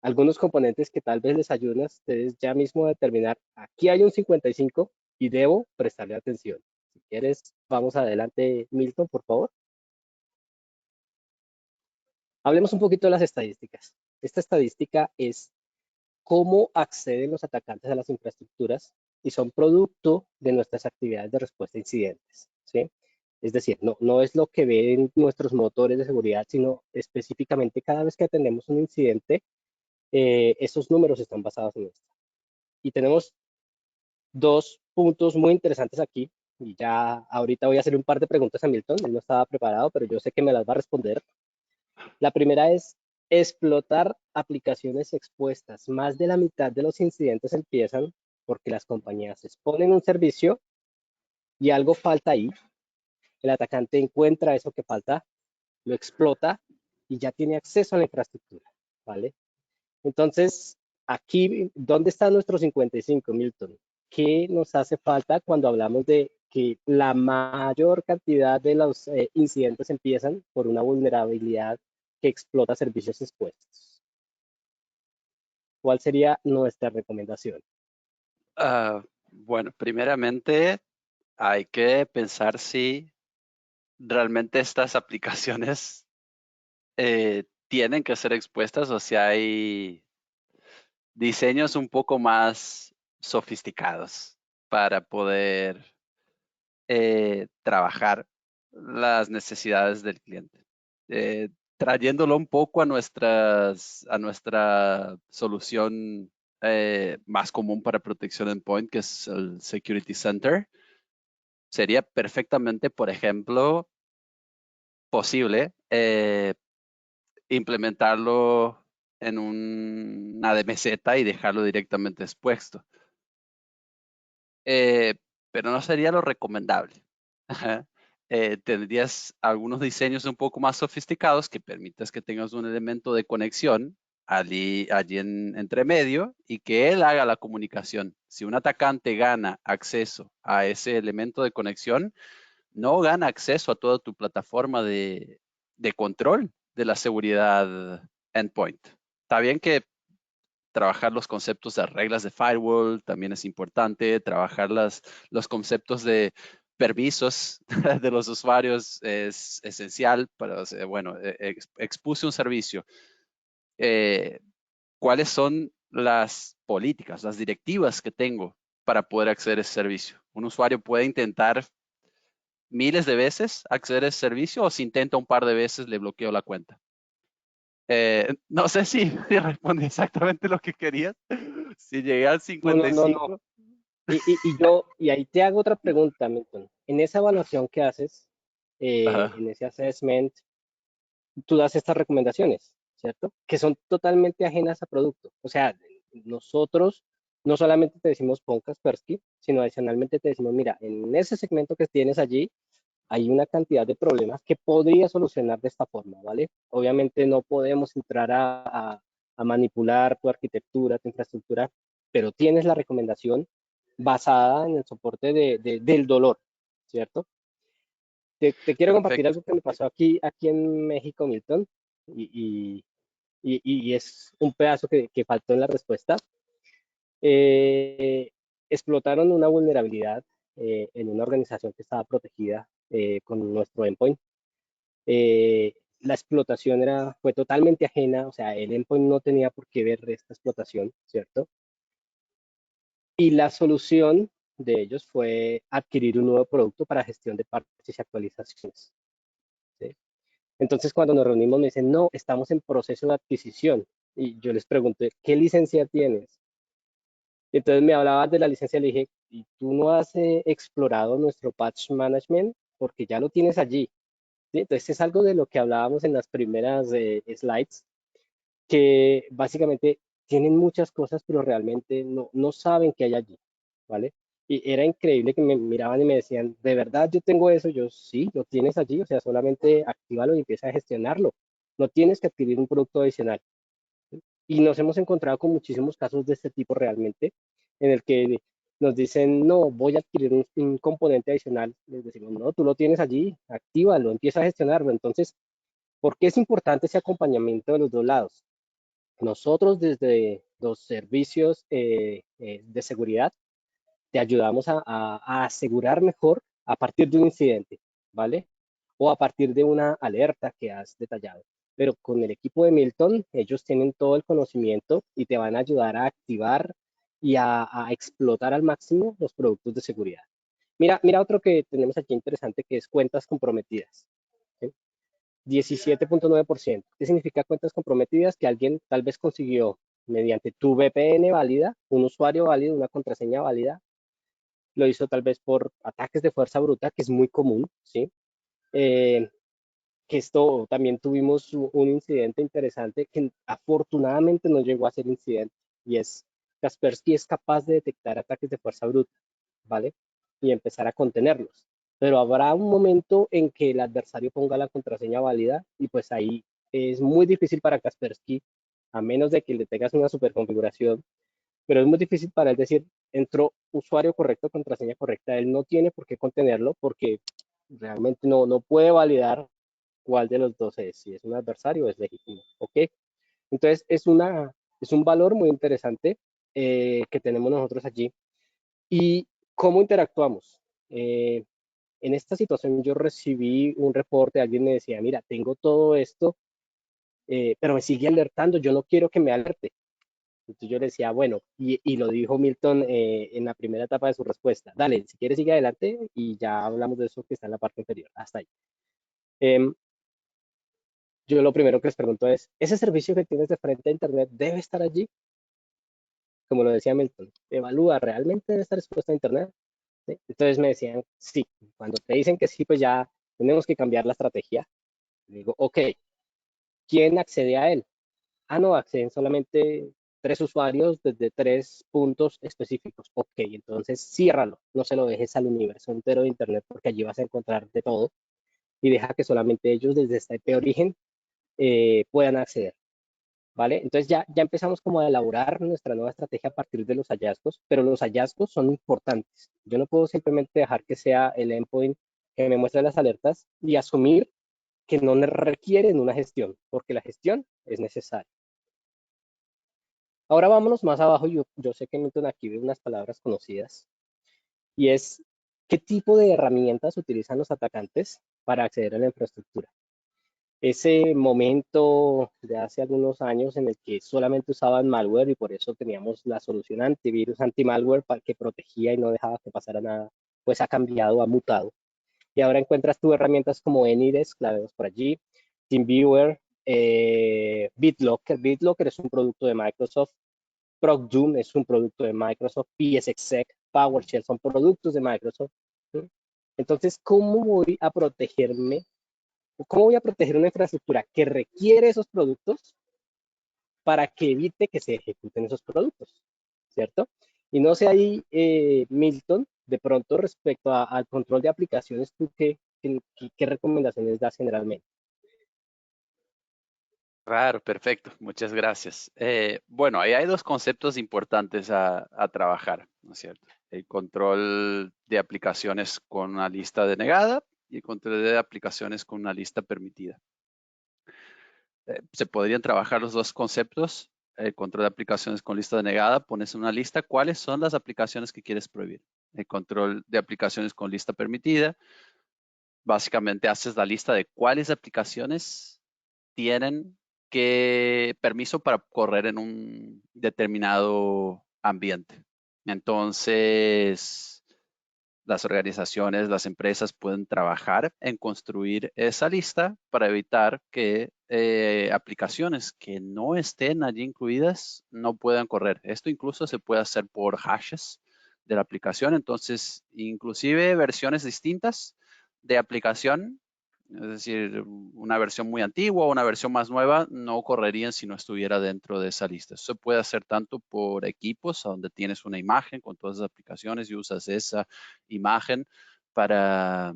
algunos componentes que tal vez les ayuden a ustedes ya mismo a determinar, aquí hay un 55 y debo prestarle atención. Si quieres, vamos adelante, Milton, por favor. Hablemos un poquito de las estadísticas. Esta estadística es cómo acceden los atacantes a las infraestructuras y son producto de nuestras actividades de respuesta a incidentes, ¿sí? Es decir, no es lo que ven nuestros motores de seguridad, sino específicamente cada vez que atendemos un incidente, esos números están basados en esto. Y tenemos dos puntos muy interesantes aquí. Y ya ahorita voy a hacer un par de preguntas a Milton. Él no estaba preparado, pero yo sé que me las va a responder. La primera es explotar aplicaciones expuestas. Más de la mitad de los incidentes empiezan porque las compañías exponen un servicio y algo falta ahí. El atacante encuentra eso que falta, lo explota y ya tiene acceso a la infraestructura, ¿vale? Entonces, aquí, ¿dónde está nuestro 55, Milton? ¿Qué nos hace falta cuando hablamos de que la mayor cantidad de los incidentes empiezan por una vulnerabilidad que explota servicios expuestos? ¿Cuál sería nuestra recomendación? Bueno, primeramente hay que pensar si realmente estas aplicaciones tienen que ser expuestas o si hay diseños un poco más sofisticados para poder trabajar las necesidades del cliente. Trayéndolo un poco a nuestra solución más común para protección endpoint, que es el Security Center, sería perfectamente, por ejemplo, posible implementarlo en una DMZ y dejarlo directamente expuesto. Pero no sería lo recomendable. Tendrías algunos diseños un poco más sofisticados que permitas que tengas un elemento de conexión allí entre medio y que él haga la comunicación. Si un atacante gana acceso a ese elemento de conexión, no gana acceso a toda tu plataforma de control de la seguridad endpoint. Está bien que trabajar los conceptos de reglas de firewall también es importante, trabajar los conceptos de permisos de los usuarios es esencial para, bueno, expuse un servicio. ¿Cuáles son las políticas, las directivas que tengo para poder acceder a ese servicio? Un usuario puede intentar miles de veces acceder a ese servicio o si intenta un par de veces le bloqueo la cuenta. No sé si, si respondí exactamente lo que querías. Si llegué al No, no, no, no. 55. Y ahí te hago otra pregunta, Milton. En esa evaluación que haces, Ajá. en ese assessment, tú das estas recomendaciones, ¿cierto? Que son totalmente ajenas a producto. O sea, nosotros no solamente te decimos pon Kaspersky, sino adicionalmente te decimos, mira, en ese segmento que tienes allí, hay una cantidad de problemas que podría solucionar de esta forma, ¿vale? Obviamente no podemos entrar a manipular tu arquitectura, tu infraestructura, pero tienes la recomendación basada en el soporte del dolor, ¿cierto? Te quiero compartir Perfecto. algo que me pasó aquí en México, Milton, y, y es un pedazo que faltó en la respuesta. Eh, Explotaron una vulnerabilidad en una organización que estaba protegida con nuestro endpoint. La explotación fue totalmente ajena, o sea, el endpoint no tenía por qué ver esta explotación, ¿cierto? Y la solución de ellos fue adquirir un nuevo producto para gestión de parches y actualizaciones, ¿sí? Entonces, cuando nos reunimos, me dicen, no, estamos en proceso de adquisición. Y yo les pregunté, ¿qué licencia tienes? Y entonces me hablaba de la licencia, le dije, ¿y tú no has explorado nuestro patch management? Porque ya lo tienes allí. ¿Sí? Entonces, es algo de lo que hablábamos en las primeras slides, que básicamente tienen muchas cosas, pero realmente no saben qué hay allí, ¿vale? Y era increíble que me miraban y me decían, ¿de verdad yo tengo eso? Yo, sí, lo tienes allí, o sea, solamente actívalo y empieza a gestionarlo. No tienes que adquirir un producto adicional. Y nos hemos encontrado con muchísimos casos de este tipo realmente, en el que nos dicen, no, voy a adquirir un componente adicional. Les decimos, no, tú lo tienes allí, actívalo, empieza a gestionarlo. Entonces, ¿por qué es importante ese acompañamiento de los dos lados? Nosotros desde los servicios de seguridad te ayudamos a asegurar mejor a partir de un incidente, ¿vale? O a partir de una alerta que has detallado. Pero con el equipo de Milton, ellos tienen todo el conocimiento y te van a ayudar a activar y a explotar al máximo los productos de seguridad. Mira otro que tenemos aquí interesante que es cuentas comprometidas. ¿Sí? 17.9%. ¿Qué significa cuentas comprometidas? Que alguien tal vez consiguió mediante tu VPN válida, un usuario válido, una contraseña válida, lo hizo tal vez por ataques de fuerza bruta, que es muy común, ¿sí? Eh, que esto también tuvimos un incidente interesante que afortunadamente no llegó a ser incidente, y es Kaspersky es capaz de detectar ataques de fuerza bruta, ¿vale? Y empezar a contenerlos. Pero habrá un momento en que el adversario ponga la contraseña válida y pues ahí es muy difícil para Kaspersky, a menos de que le tengas una super configuración, pero es muy difícil para él decir, entró usuario correcto, contraseña correcta, él no tiene por qué contenerlo porque realmente no puede validar cuál de los dos es, si es un adversario o es legítimo, ¿ok? Entonces es un valor muy interesante que tenemos nosotros allí. ¿Y cómo interactuamos? En esta situación yo recibí un reporte, alguien me decía, mira, tengo todo esto, pero me sigue alertando, yo no quiero que me alerte. Entonces yo le decía, bueno, y lo dijo Milton en la primera etapa de su respuesta, dale, si quieres sigue adelante y ya hablamos de eso que está en la parte inferior, hasta ahí. Eh, yo lo primero que les pregunto es, ¿ese servicio que tienes de frente a Internet debe estar allí? Como lo decía Milton, evalúa, ¿realmente debe estar expuesto a Internet? ¿Sí? Entonces me decían, sí, cuando te dicen que sí, pues ya tenemos que cambiar la estrategia. Digo, ok, ¿quién accede a él? Ah, no, acceden solamente 3 usuarios desde 3 puntos específicos. Ok, entonces ciérralo, no se lo dejes al universo entero de Internet porque allí vas a encontrar de todo y deja que solamente ellos desde esta IP origen puedan acceder. ¿Vale? Entonces ya empezamos como a elaborar nuestra nueva estrategia a partir de los hallazgos, pero los hallazgos son importantes. Yo no puedo simplemente dejar que sea el endpoint que me muestre las alertas y asumir que no requieren una gestión, porque la gestión es necesaria. Ahora vámonos más abajo. Yo sé que Milton aquí ve unas palabras conocidas y es qué tipo de herramientas utilizan los atacantes para acceder a la infraestructura. Ese momento de hace algunos años en el que solamente usaban malware y por eso teníamos la solución antivirus, anti-malware para que protegía y no dejaba que pasara nada, pues ha cambiado, ha mutado. Y ahora encuentras tú herramientas como Anydesk, la vemos por allí, TeamViewer, BitLocker. BitLocker es un producto de Microsoft, ProcDoom es un producto de Microsoft, PSExec, PowerShell son productos de Microsoft. ¿Sí? Entonces, ¿cómo voy a protegerme? ¿Cómo voy a proteger una infraestructura que requiere esos productos para que evite que se ejecuten esos productos? ¿Cierto? Y no sé ahí, Milton, de pronto respecto al control de aplicaciones, ¿tú qué recomendaciones das generalmente? Claro, perfecto. Muchas gracias. Bueno, ahí hay dos conceptos importantes a trabajar, ¿no es cierto? El control de aplicaciones con una lista denegada y el control de aplicaciones con una lista permitida. Se podrían trabajar los dos conceptos. El control de aplicaciones con lista denegada, pones en una lista cuáles son las aplicaciones que quieres prohibir. El control de aplicaciones con lista permitida, básicamente haces la lista de cuáles aplicaciones tienen permiso para correr en un determinado ambiente. Entonces, las organizaciones, las empresas pueden trabajar en construir esa lista para evitar que aplicaciones que no estén allí incluidas no puedan correr. Esto incluso se puede hacer por hashes de la aplicación. Entonces, inclusive versiones distintas de aplicación, es decir, una versión muy antigua o una versión más nueva, no correrían si no estuviera dentro de esa lista. Eso se puede hacer tanto por equipos, donde tienes una imagen con todas las aplicaciones y usas esa imagen para,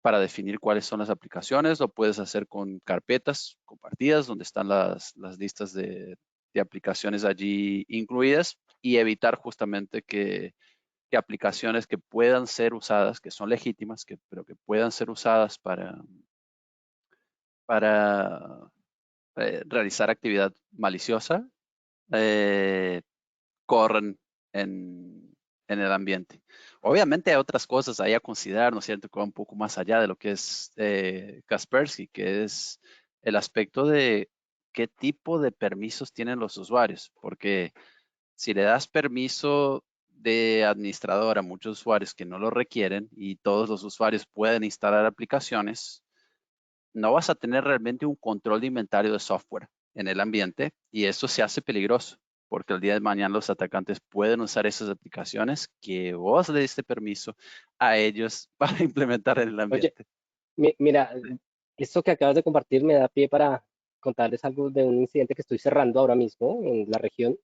para definir cuáles son las aplicaciones. Lo puedes hacer con carpetas compartidas, donde están las listas de aplicaciones allí incluidas y evitar justamente que aplicaciones que puedan ser usadas, que son legítimas, pero que puedan ser usadas para realizar actividad maliciosa, eh, corren en el ambiente. Obviamente hay otras cosas ahí a considerar, ¿no es cierto? Que va un poco más allá de lo que es Kaspersky, que es el aspecto de qué tipo de permisos tienen los usuarios, porque si le das permiso de administrador a muchos usuarios que no lo requieren y todos los usuarios pueden instalar aplicaciones, no vas a tener realmente un control de inventario de software en el ambiente y eso se hace peligroso porque el día de mañana los atacantes pueden usar esas aplicaciones que vos le diste permiso a ellos para implementar en el Oye, ambiente. mira, esto que acabas de compartir me da pie para contarles algo de un incidente que estoy cerrando ahora mismo en la región.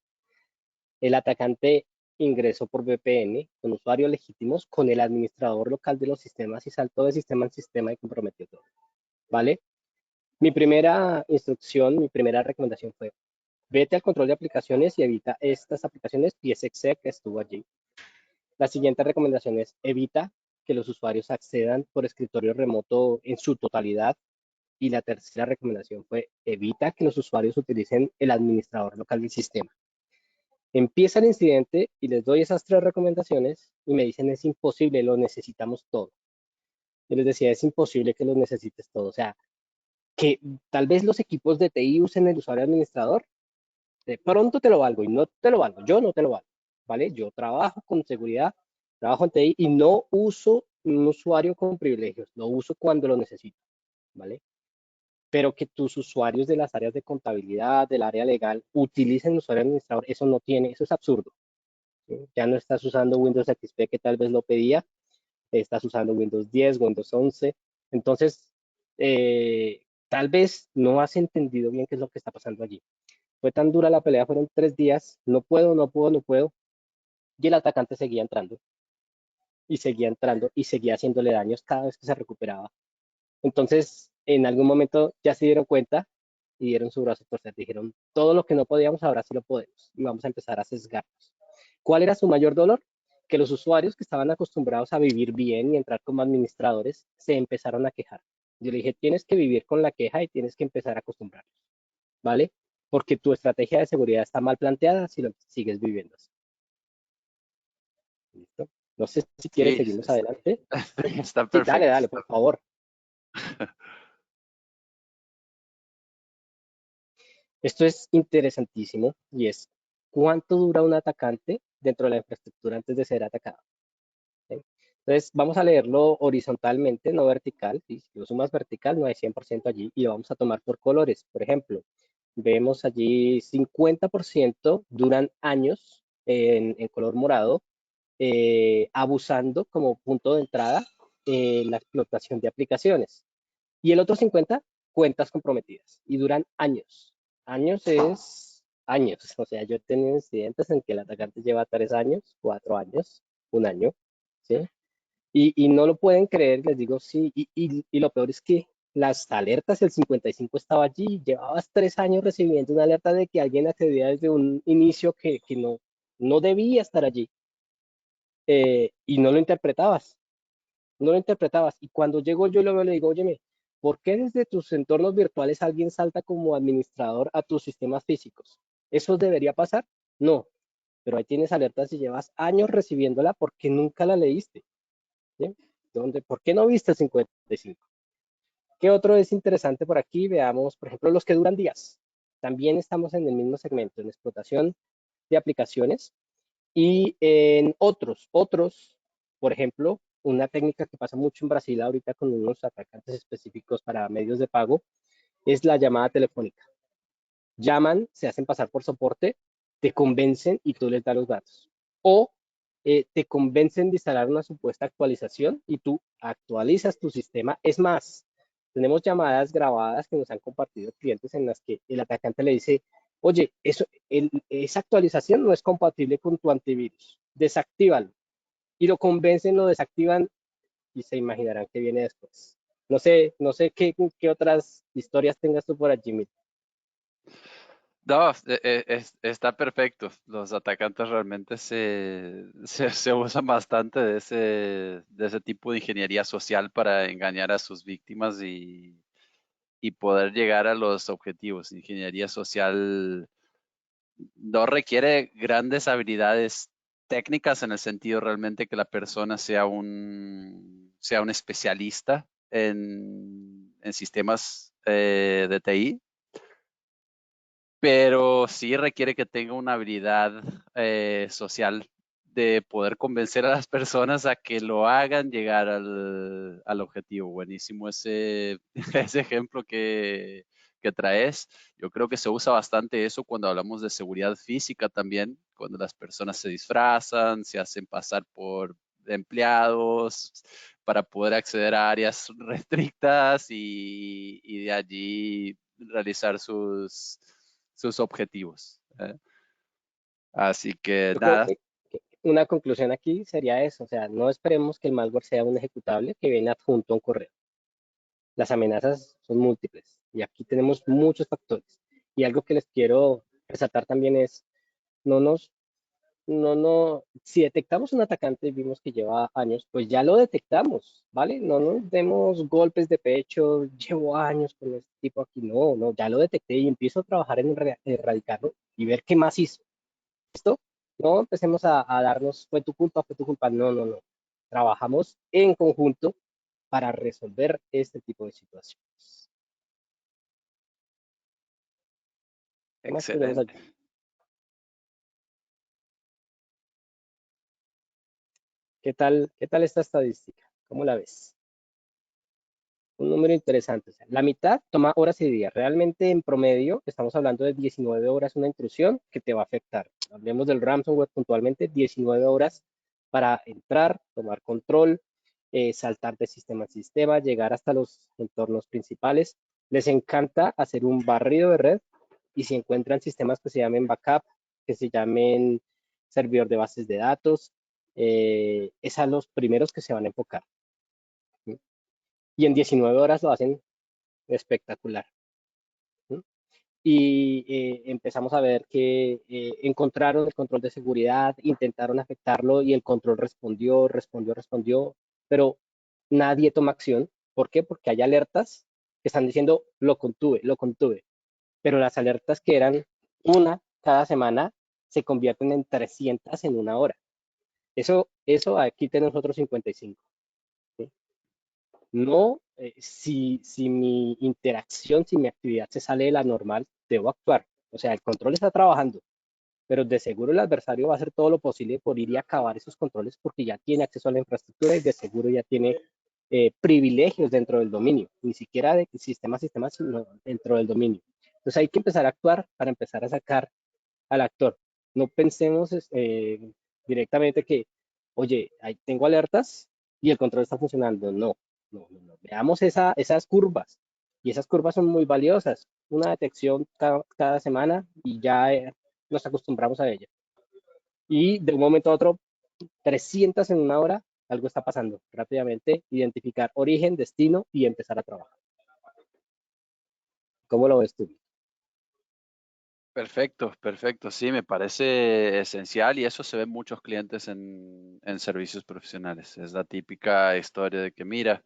El atacante ingresó por VPN con usuarios legítimos con el administrador local de los sistemas y saltó de sistema en sistema y comprometió todo. ¿Vale? Mi primera instrucción, mi primera recomendación fue, vete al control de aplicaciones y evita estas aplicaciones. PSExec estuvo allí. La siguiente recomendación es, evita que los usuarios accedan por escritorio remoto en su totalidad. Y la tercera recomendación fue, evita que los usuarios utilicen el administrador local del sistema. Empieza el incidente y les doy esas tres recomendaciones y me dicen, es imposible, lo necesitamos todo. Yo les decía, es imposible que lo necesites todo. O sea, que tal vez los equipos de TI usen el usuario administrador, de pronto te lo valgo y no te lo valgo, yo no te lo valgo, ¿vale? Yo trabajo con seguridad, trabajo en TI y no uso un usuario con privilegios, lo uso cuando lo necesito, ¿vale? Pero que tus usuarios de las áreas de contabilidad, del área legal, utilicen el usuario administrador, eso no tiene, eso es absurdo. ¿Sí? Ya no estás usando Windows XP que tal vez lo pedía, estás usando Windows 10, Windows 11. Entonces, tal vez no has entendido bien qué es lo que está pasando allí. Fue tan dura la pelea, fueron 3 días, no puedo, no puedo, no puedo. Y el atacante seguía entrando y seguía haciéndole daños cada vez que se recuperaba. Entonces, en algún momento ya se dieron cuenta y dieron su brazo a torcer. Dijeron, todo lo que no podíamos, ahora sí lo podemos. Y vamos a empezar a sesgarnos. ¿Cuál era su mayor dolor? Que los usuarios que estaban acostumbrados a vivir bien y entrar como administradores se empezaron a quejar. Yo le dije, tienes que vivir con la queja y tienes que empezar a acostumbrarlos, ¿vale? porque tu estrategia de seguridad está mal planteada si lo sigues viviendo así. ¿Listo? No sé si quieres, Sí, seguimos adelante. está Sí, dale, perfecto. dale, por favor. Esto es interesantísimo y es cuánto dura un atacante dentro de la infraestructura antes de ser atacado. ¿Sí? Entonces, vamos a leerlo horizontalmente, no vertical. ¿Sí? Si lo sumas vertical, no hay 100% allí y lo vamos a tomar por colores. Por ejemplo, vemos allí 50% duran años en color morado, abusando como punto de entrada la explotación de aplicaciones. Y el otro 50, cuentas comprometidas. Y duran años. Años es años. O sea, yo he tenido incidentes en que el atacante lleva 3 años, 4 años, un año. ¿Sí? Y no lo pueden creer, les digo sí. Y lo peor es que las alertas, el 55 estaba allí. Llevabas 3 años recibiendo una alerta de que alguien accedía desde un inicio que no debía estar allí. Y no lo interpretabas. No lo interpretabas. Y cuando llego yo luego le digo, óyeme, ¿por qué desde tus entornos virtuales alguien salta como administrador a tus sistemas físicos? ¿Eso debería pasar? No, pero ahí tienes alertas y llevas años recibiéndola porque nunca la leíste. ¿Sí? ¿Por qué no viste el 55? ¿Qué otro es interesante por aquí? Veamos, por ejemplo, los que duran días. También estamos en el mismo segmento, en explotación de aplicaciones. Y en otros, por ejemplo, una técnica que pasa mucho en Brasil ahorita con unos atacantes específicos para medios de pago es la llamada telefónica. Llaman, se hacen pasar por soporte, te convencen y tú les das los datos. O te convencen de instalar una supuesta actualización y tú actualizas tu sistema. Es más, tenemos llamadas grabadas que nos han compartido clientes en las que el atacante le dice, oye, esa actualización no es compatible con tu antivirus, desactívalo. Y lo convencen, lo desactivan y se imaginarán qué viene después. No sé qué otras historias tengas tú por allí, Mil. No, está perfecto. Los atacantes realmente se usan bastante de ese tipo de ingeniería social para engañar a sus víctimas y poder llegar a los objetivos. Ingeniería social no requiere grandes habilidades técnicas en el sentido realmente que la persona sea un especialista en sistemas de TI, pero sí requiere que tenga una habilidad social de poder convencer a las personas a que lo hagan llegar al objetivo. Buenísimo ese, ese ejemplo que traes. Yo creo que se usa bastante eso cuando hablamos de seguridad física también, cuando las personas se disfrazan, se hacen pasar por empleados para poder acceder a áreas restrictas y de allí realizar sus objetivos. Así que Yo creo nada, que una conclusión aquí sería eso, o sea, no esperemos que el malware sea un ejecutable que viene adjunto a un correo. Las amenazas son múltiples y aquí tenemos muchos factores. Y algo que les quiero resaltar también es, no nos, no, si detectamos un atacante y vimos que lleva años, pues ya lo detectamos, ¿vale? No nos demos golpes de pecho, llevo años con este tipo aquí, no, no, ya lo detecté y empiezo a trabajar en erradicarlo y ver qué más hizo. ¿Listo? No empecemos a darnos, fue tu culpa, no, no, no. Trabajamos en conjunto para resolver este tipo de situaciones. ¿Qué más tenemos excelente. allí? ¿Qué tal esta estadística? ¿Cómo la ves? Un número interesante. O sea, la mitad toma horas y días. Realmente en promedio estamos hablando de 19 horas una intrusión que te va a afectar. Hablemos del ransomware puntualmente, 19 horas para entrar, tomar control, saltar de sistema a sistema, llegar hasta los entornos principales. Les encanta hacer un barrido de red y si encuentran sistemas que se llamen backup, que se llamen servidor de bases de datos, es a los primeros que se van a enfocar. ¿Sí? Y en 19 horas lo hacen espectacular. ¿Sí? Y empezamos a ver que encontraron el control de seguridad, intentaron afectarlo y el control respondió, pero nadie toma acción. ¿Por qué? Porque hay alertas que están diciendo lo contuve, lo contuve. pero las alertas que eran una cada semana se convierten en 300 en una hora. Eso aquí tenemos otros 55. ¿Sí? No, si mi interacción, si mi actividad se sale de la normal, debo actuar. O sea, el control está trabajando, pero de seguro el adversario va a hacer todo lo posible por ir y acabar esos controles porque ya tiene acceso a la infraestructura y de seguro ya tiene privilegios dentro del dominio, ni siquiera de sistema a sistema, sino dentro del dominio. Entonces hay que empezar a actuar para empezar a sacar al actor. No pensemos directamente que, oye, ahí tengo alertas y el control está funcionando. No, no. Veamos esas curvas y esas curvas son muy valiosas. Una detección cada semana y ya nos acostumbramos a ella. Y de un momento a otro, 300 en una hora, algo está pasando. Rápidamente identificar origen, destino y empezar a trabajar. ¿Cómo lo ves tú? Perfecto, perfecto. Sí, me parece esencial y eso se ve en muchos clientes en servicios profesionales. Es la típica historia de que, mira,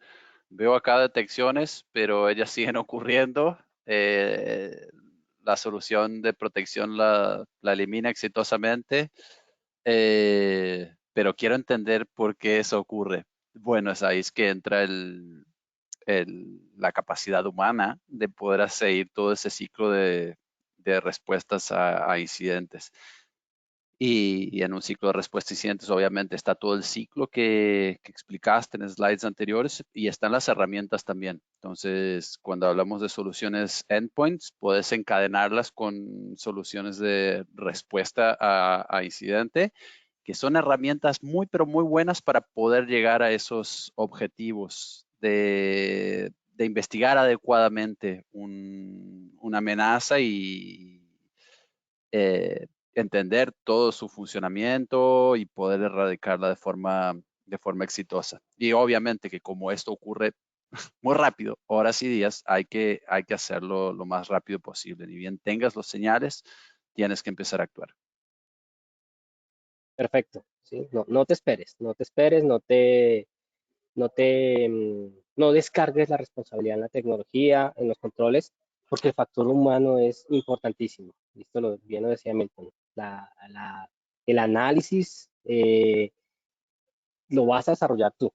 veo acá detecciones, pero ellas siguen ocurriendo. La solución de protección la elimina exitosamente, pero quiero entender por qué eso ocurre. Bueno, es ahí es que entra la capacidad humana de poder seguir todo ese ciclo de respuestas a incidentes. Y en un ciclo de respuesta a incidentes, obviamente, está todo el ciclo que explicaste en slides anteriores y están las herramientas también. Entonces, cuando hablamos de soluciones endpoints, puedes encadenarlas con soluciones de respuesta a incidente, que son herramientas muy, pero muy buenas para poder llegar a esos objetivos de investigar adecuadamente una amenaza y entender todo su funcionamiento y poder erradicarla de forma exitosa. Y obviamente que como esto ocurre muy rápido, horas y días, hay que hacerlo lo más rápido posible. Ni bien tengas los señales, tienes que empezar a actuar. Perfecto. ¿Sí? No, no te esperes, no te esperes, no descargues la responsabilidad en la tecnología, en los controles, porque el factor humano es importantísimo. Esto bien lo decía Milton. El análisis lo vas a desarrollar tú.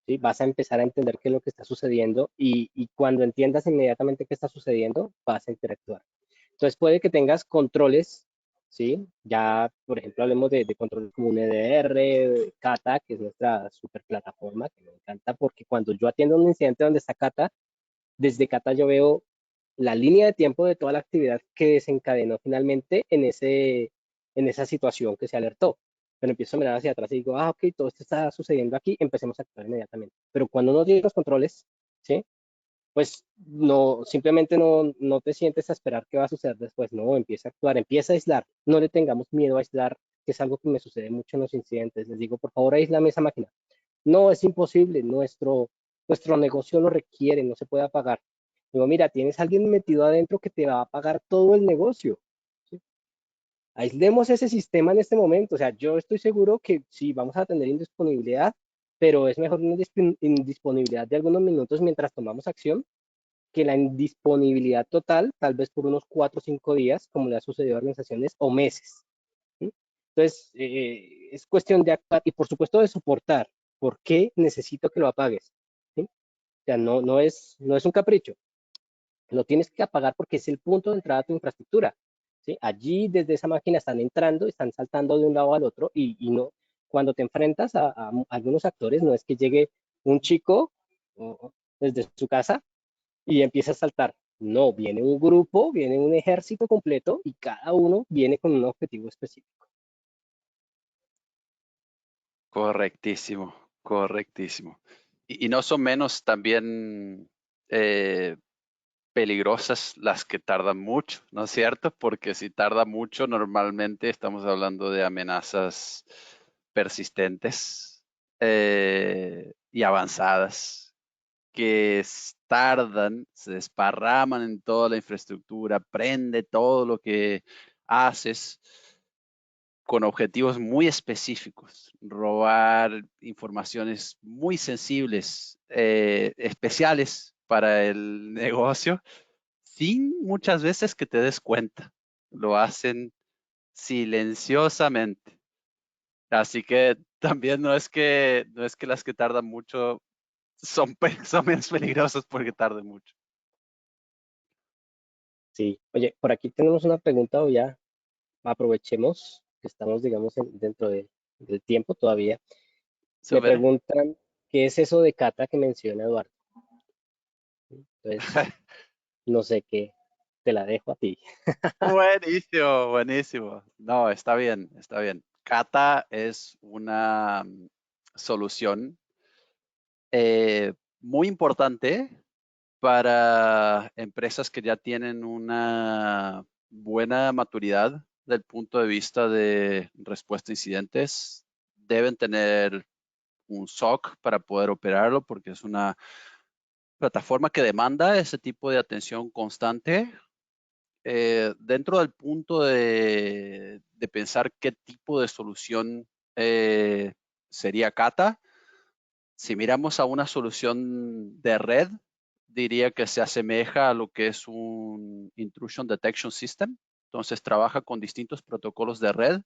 ¿Sí? Vas a empezar a entender qué es lo que está sucediendo y cuando entiendas inmediatamente qué está sucediendo, vas a interactuar. Entonces puede que tengas controles, ¿sí? Ya, por ejemplo, hablemos de controles como un EDR, Kata, que es nuestra super plataforma, que me encanta porque cuando yo atiendo un incidente donde está Kata, desde Kata yo veo la línea de tiempo de toda la actividad que desencadenó finalmente en esa situación que se alertó. Pero empiezo a mirar hacia atrás y digo, ah, ok, todo esto está sucediendo aquí, empecemos a actuar inmediatamente. Pero cuando no tienes los controles, ¿sí? Pues no, simplemente no te sientes a esperar qué va a suceder después, no, empieza a actuar, empieza a aislar, no le tengamos miedo a aislar, que es algo que me sucede mucho en los incidentes, les digo, por favor, aíslame esa máquina. No, es imposible, nuestro negocio lo requiere, no se puede apagar. Digo, mira, tienes a alguien metido adentro que te va a pagar todo el negocio. ¿Sí? Aislemos ese sistema en este momento, o sea, yo estoy seguro que sí, vamos a tener indisponibilidad, pero es mejor una indisponibilidad de algunos minutos mientras tomamos acción que la indisponibilidad total, tal vez por unos 4 o 5 días, como le ha sucedido a organizaciones, o meses. ¿Sí? Entonces, es cuestión de actuar y por supuesto de soportar. ¿Por qué necesito que lo apagues? ¿Sí? O sea, no es un capricho. Lo tienes que apagar porque es el punto de entrada a tu infraestructura. ¿Sí? Allí desde esa máquina están entrando, están saltando de un lado al otro y no, cuando te enfrentas a algunos actores, no es que llegue un chico desde su casa y empieza a saltar. No, viene un grupo, viene un ejército completo y cada uno viene con un objetivo específico. Correctísimo, correctísimo. Y no son menos también eh, peligrosas las que tardan mucho, ¿no es cierto? Porque si tarda mucho, normalmente estamos hablando de amenazas persistentes y avanzadas que tardan, se desparraman en toda la infraestructura, prende todo lo que haces con objetivos muy específicos, robar informaciones muy sensibles, especiales para el negocio, sin muchas veces que te des cuenta. Lo hacen silenciosamente. Así que también no es que las que tardan mucho son menos peligrosas porque tarden mucho. Sí. Oye, por aquí tenemos una pregunta, o ya aprovechemos que estamos, digamos, dentro del tiempo todavía. Me Sobre. preguntan, ¿qué es eso de Cata que menciona Eduardo? Entonces, no sé qué, te la dejo a ti. Buenísimo, buenísimo. No, está bien, está bien. Kata es una solución muy importante para empresas que ya tienen una buena maturidad del punto de vista de respuesta a incidentes. Deben tener un SOC para poder operarlo porque es una plataforma que demanda ese tipo de atención constante. Dentro del punto de pensar qué tipo de solución sería Kata, si miramos a una solución de red, diría que se asemeja a lo que es un Intrusion Detection System. Entonces trabaja con distintos protocolos de red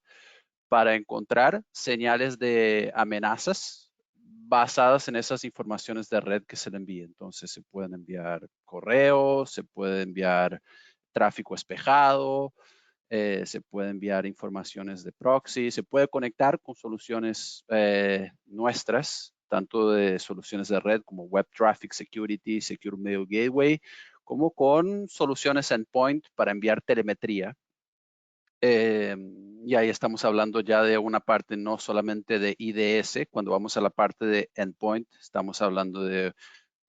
para encontrar señales de amenazas basadas en esas informaciones de red que se le envíen. Entonces se pueden enviar correos, se puede enviar tráfico espejado, se puede enviar informaciones de proxy, se puede conectar con soluciones nuestras, tanto de soluciones de red como Web Traffic Security, Secure Mail Gateway, como con soluciones endpoint para enviar telemetría. Y ahí estamos hablando ya de una parte no solamente de IDS, cuando vamos a la parte de endpoint, estamos hablando de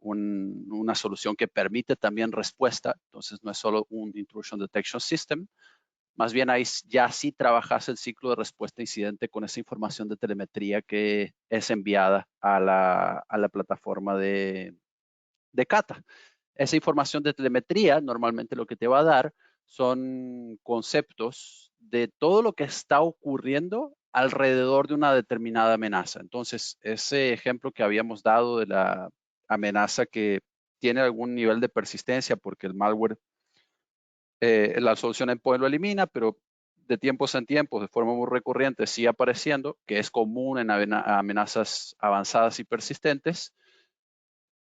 una solución que permite también respuesta, entonces no es solo un intrusion detection system, más bien ahí ya sí trabajas el ciclo de respuesta a incidente con esa información de telemetría que es enviada a la plataforma de Kata. Esa información de telemetría normalmente lo que te va a dar son conceptos de todo lo que está ocurriendo alrededor de una determinada amenaza. Entonces, ese ejemplo que habíamos dado de la amenaza que tiene algún nivel de persistencia porque el malware, la solución endpoint lo elimina, pero de tiempos en tiempos, de forma muy recurrente, sigue apareciendo, que es común en amenazas avanzadas y persistentes.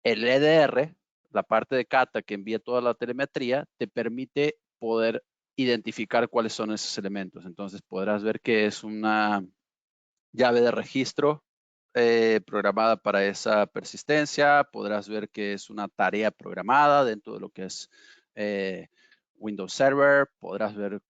El EDR, la parte de Kata que envía toda la telemetría, te permite poder identificar cuáles son esos elementos. Entonces podrás ver que es una llave de registro programada para esa persistencia. Podrás ver que es una tarea programada dentro de lo que es Windows Server. Podrás ver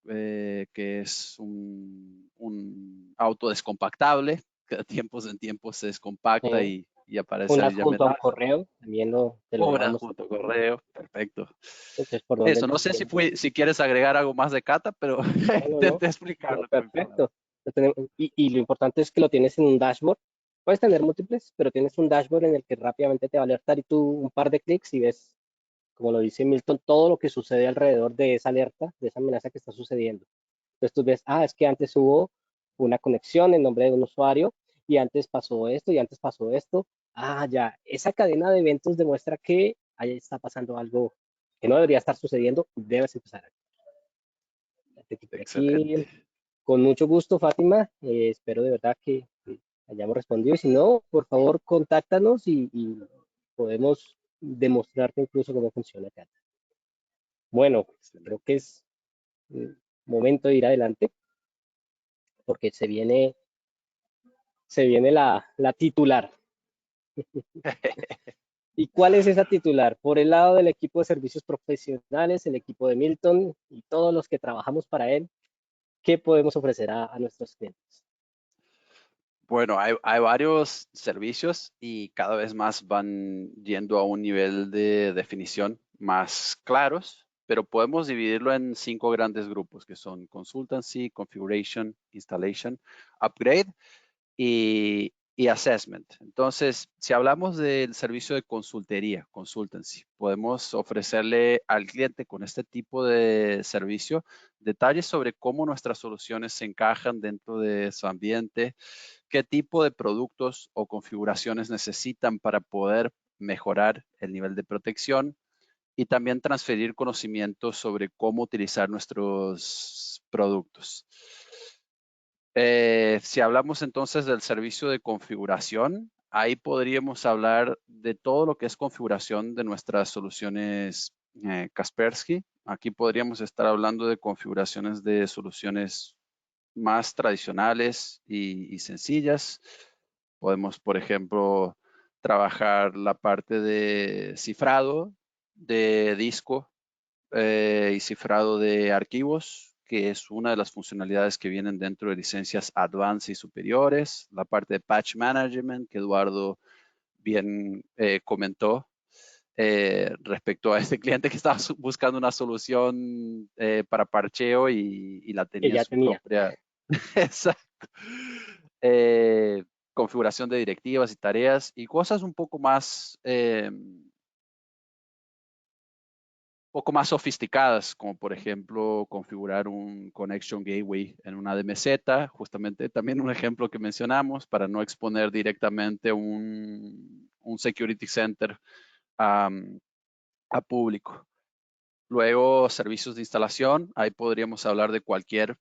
que es un auto descompactable, que de tiempos en tiempos se descompacta Eh, y aparece un ahí ya adjunto a un amenaza. correo, también te lo Una dejamos. junto correo, perfecto. Entonces, ¿por dónde Eso, no sé empezamos? si quieres agregar algo más de Kata, pero No, no, no, intenté no, explicarlo con mi palabra. perfecto. Y lo importante es que lo tienes en un dashboard. Puedes tener múltiples, pero tienes un dashboard en el que rápidamente te va a alertar y tú un par de clics y ves, como lo dice Milton, todo lo que sucede alrededor de esa alerta, de esa amenaza que está sucediendo. Entonces tú ves, es que antes hubo una conexión en nombre de un usuario y antes pasó esto y antes pasó esto. Ya, esa cadena de eventos demuestra que ahí está pasando algo que no debería estar sucediendo. Debes empezar a por aquí. Excelente. Con mucho gusto, Fátima. Espero de verdad que hayamos respondido. Y si no, por favor, contáctanos y podemos demostrarte incluso cómo funciona acá. Bueno, creo Excelente. que es momento de ir adelante porque se viene la titular. ¿Y cuál es esa titular? Por el lado del equipo de servicios profesionales, el equipo de Milton y todos los que trabajamos para él, ¿qué podemos ofrecer a nuestros clientes? Bueno, hay varios servicios y cada vez más van yendo a un nivel de definición más claros, pero podemos dividirlo en 5 grandes grupos que son consultancy, configuration, installation, upgrade y assessment. Entonces, si hablamos del servicio de consultoría, consultancy, podemos ofrecerle al cliente con este tipo de servicio detalles sobre cómo nuestras soluciones se encajan dentro de su ambiente, qué tipo de productos o configuraciones necesitan para poder mejorar el nivel de protección y también transferir conocimiento sobre cómo utilizar nuestros productos. Si hablamos entonces del servicio de configuración, ahí podríamos hablar de todo lo que es configuración de nuestras soluciones Kaspersky. Aquí podríamos estar hablando de configuraciones de soluciones más tradicionales y sencillas. Podemos, por ejemplo, trabajar la parte de cifrado de disco y cifrado de archivos, que es una de las funcionalidades que vienen dentro de licencias Advanced y superiores. La parte de patch management, que Eduardo bien comentó respecto a este cliente que estaba buscando una solución para parcheo y la que tenía en ya su tenía. propia. Exacto. Eh, configuración de directivas y tareas y cosas un poco más sofisticadas, como por ejemplo configurar un Connection Gateway en una DMZ, justamente también un ejemplo que mencionamos para no exponer directamente un Security Center a, a público. Luego, servicios de instalación, ahí podríamos hablar de cualquier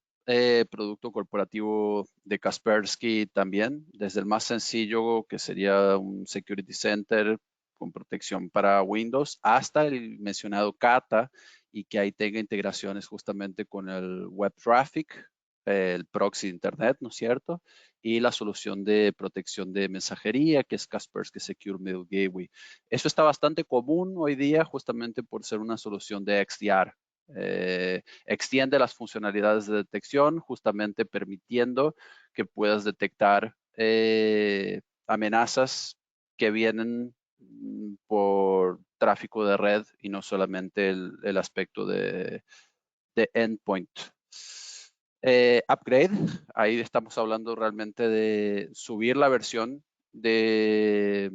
producto corporativo de Kaspersky también, desde el más sencillo que sería un Security Center con protección para Windows, hasta el mencionado Kata y que ahí tenga integraciones justamente con el Web Traffic, el proxy de Internet, ¿no es cierto? Y la solución de protección de mensajería, que es Kaspersky Secure Mail Gateway. Eso está bastante común hoy día justamente por ser una solución de XDR. Extiende las funcionalidades de detección justamente permitiendo que puedas detectar amenazas que vienen por tráfico de red y no solamente el aspecto de endpoint. Upgrade, ahí estamos hablando realmente de subir la versión de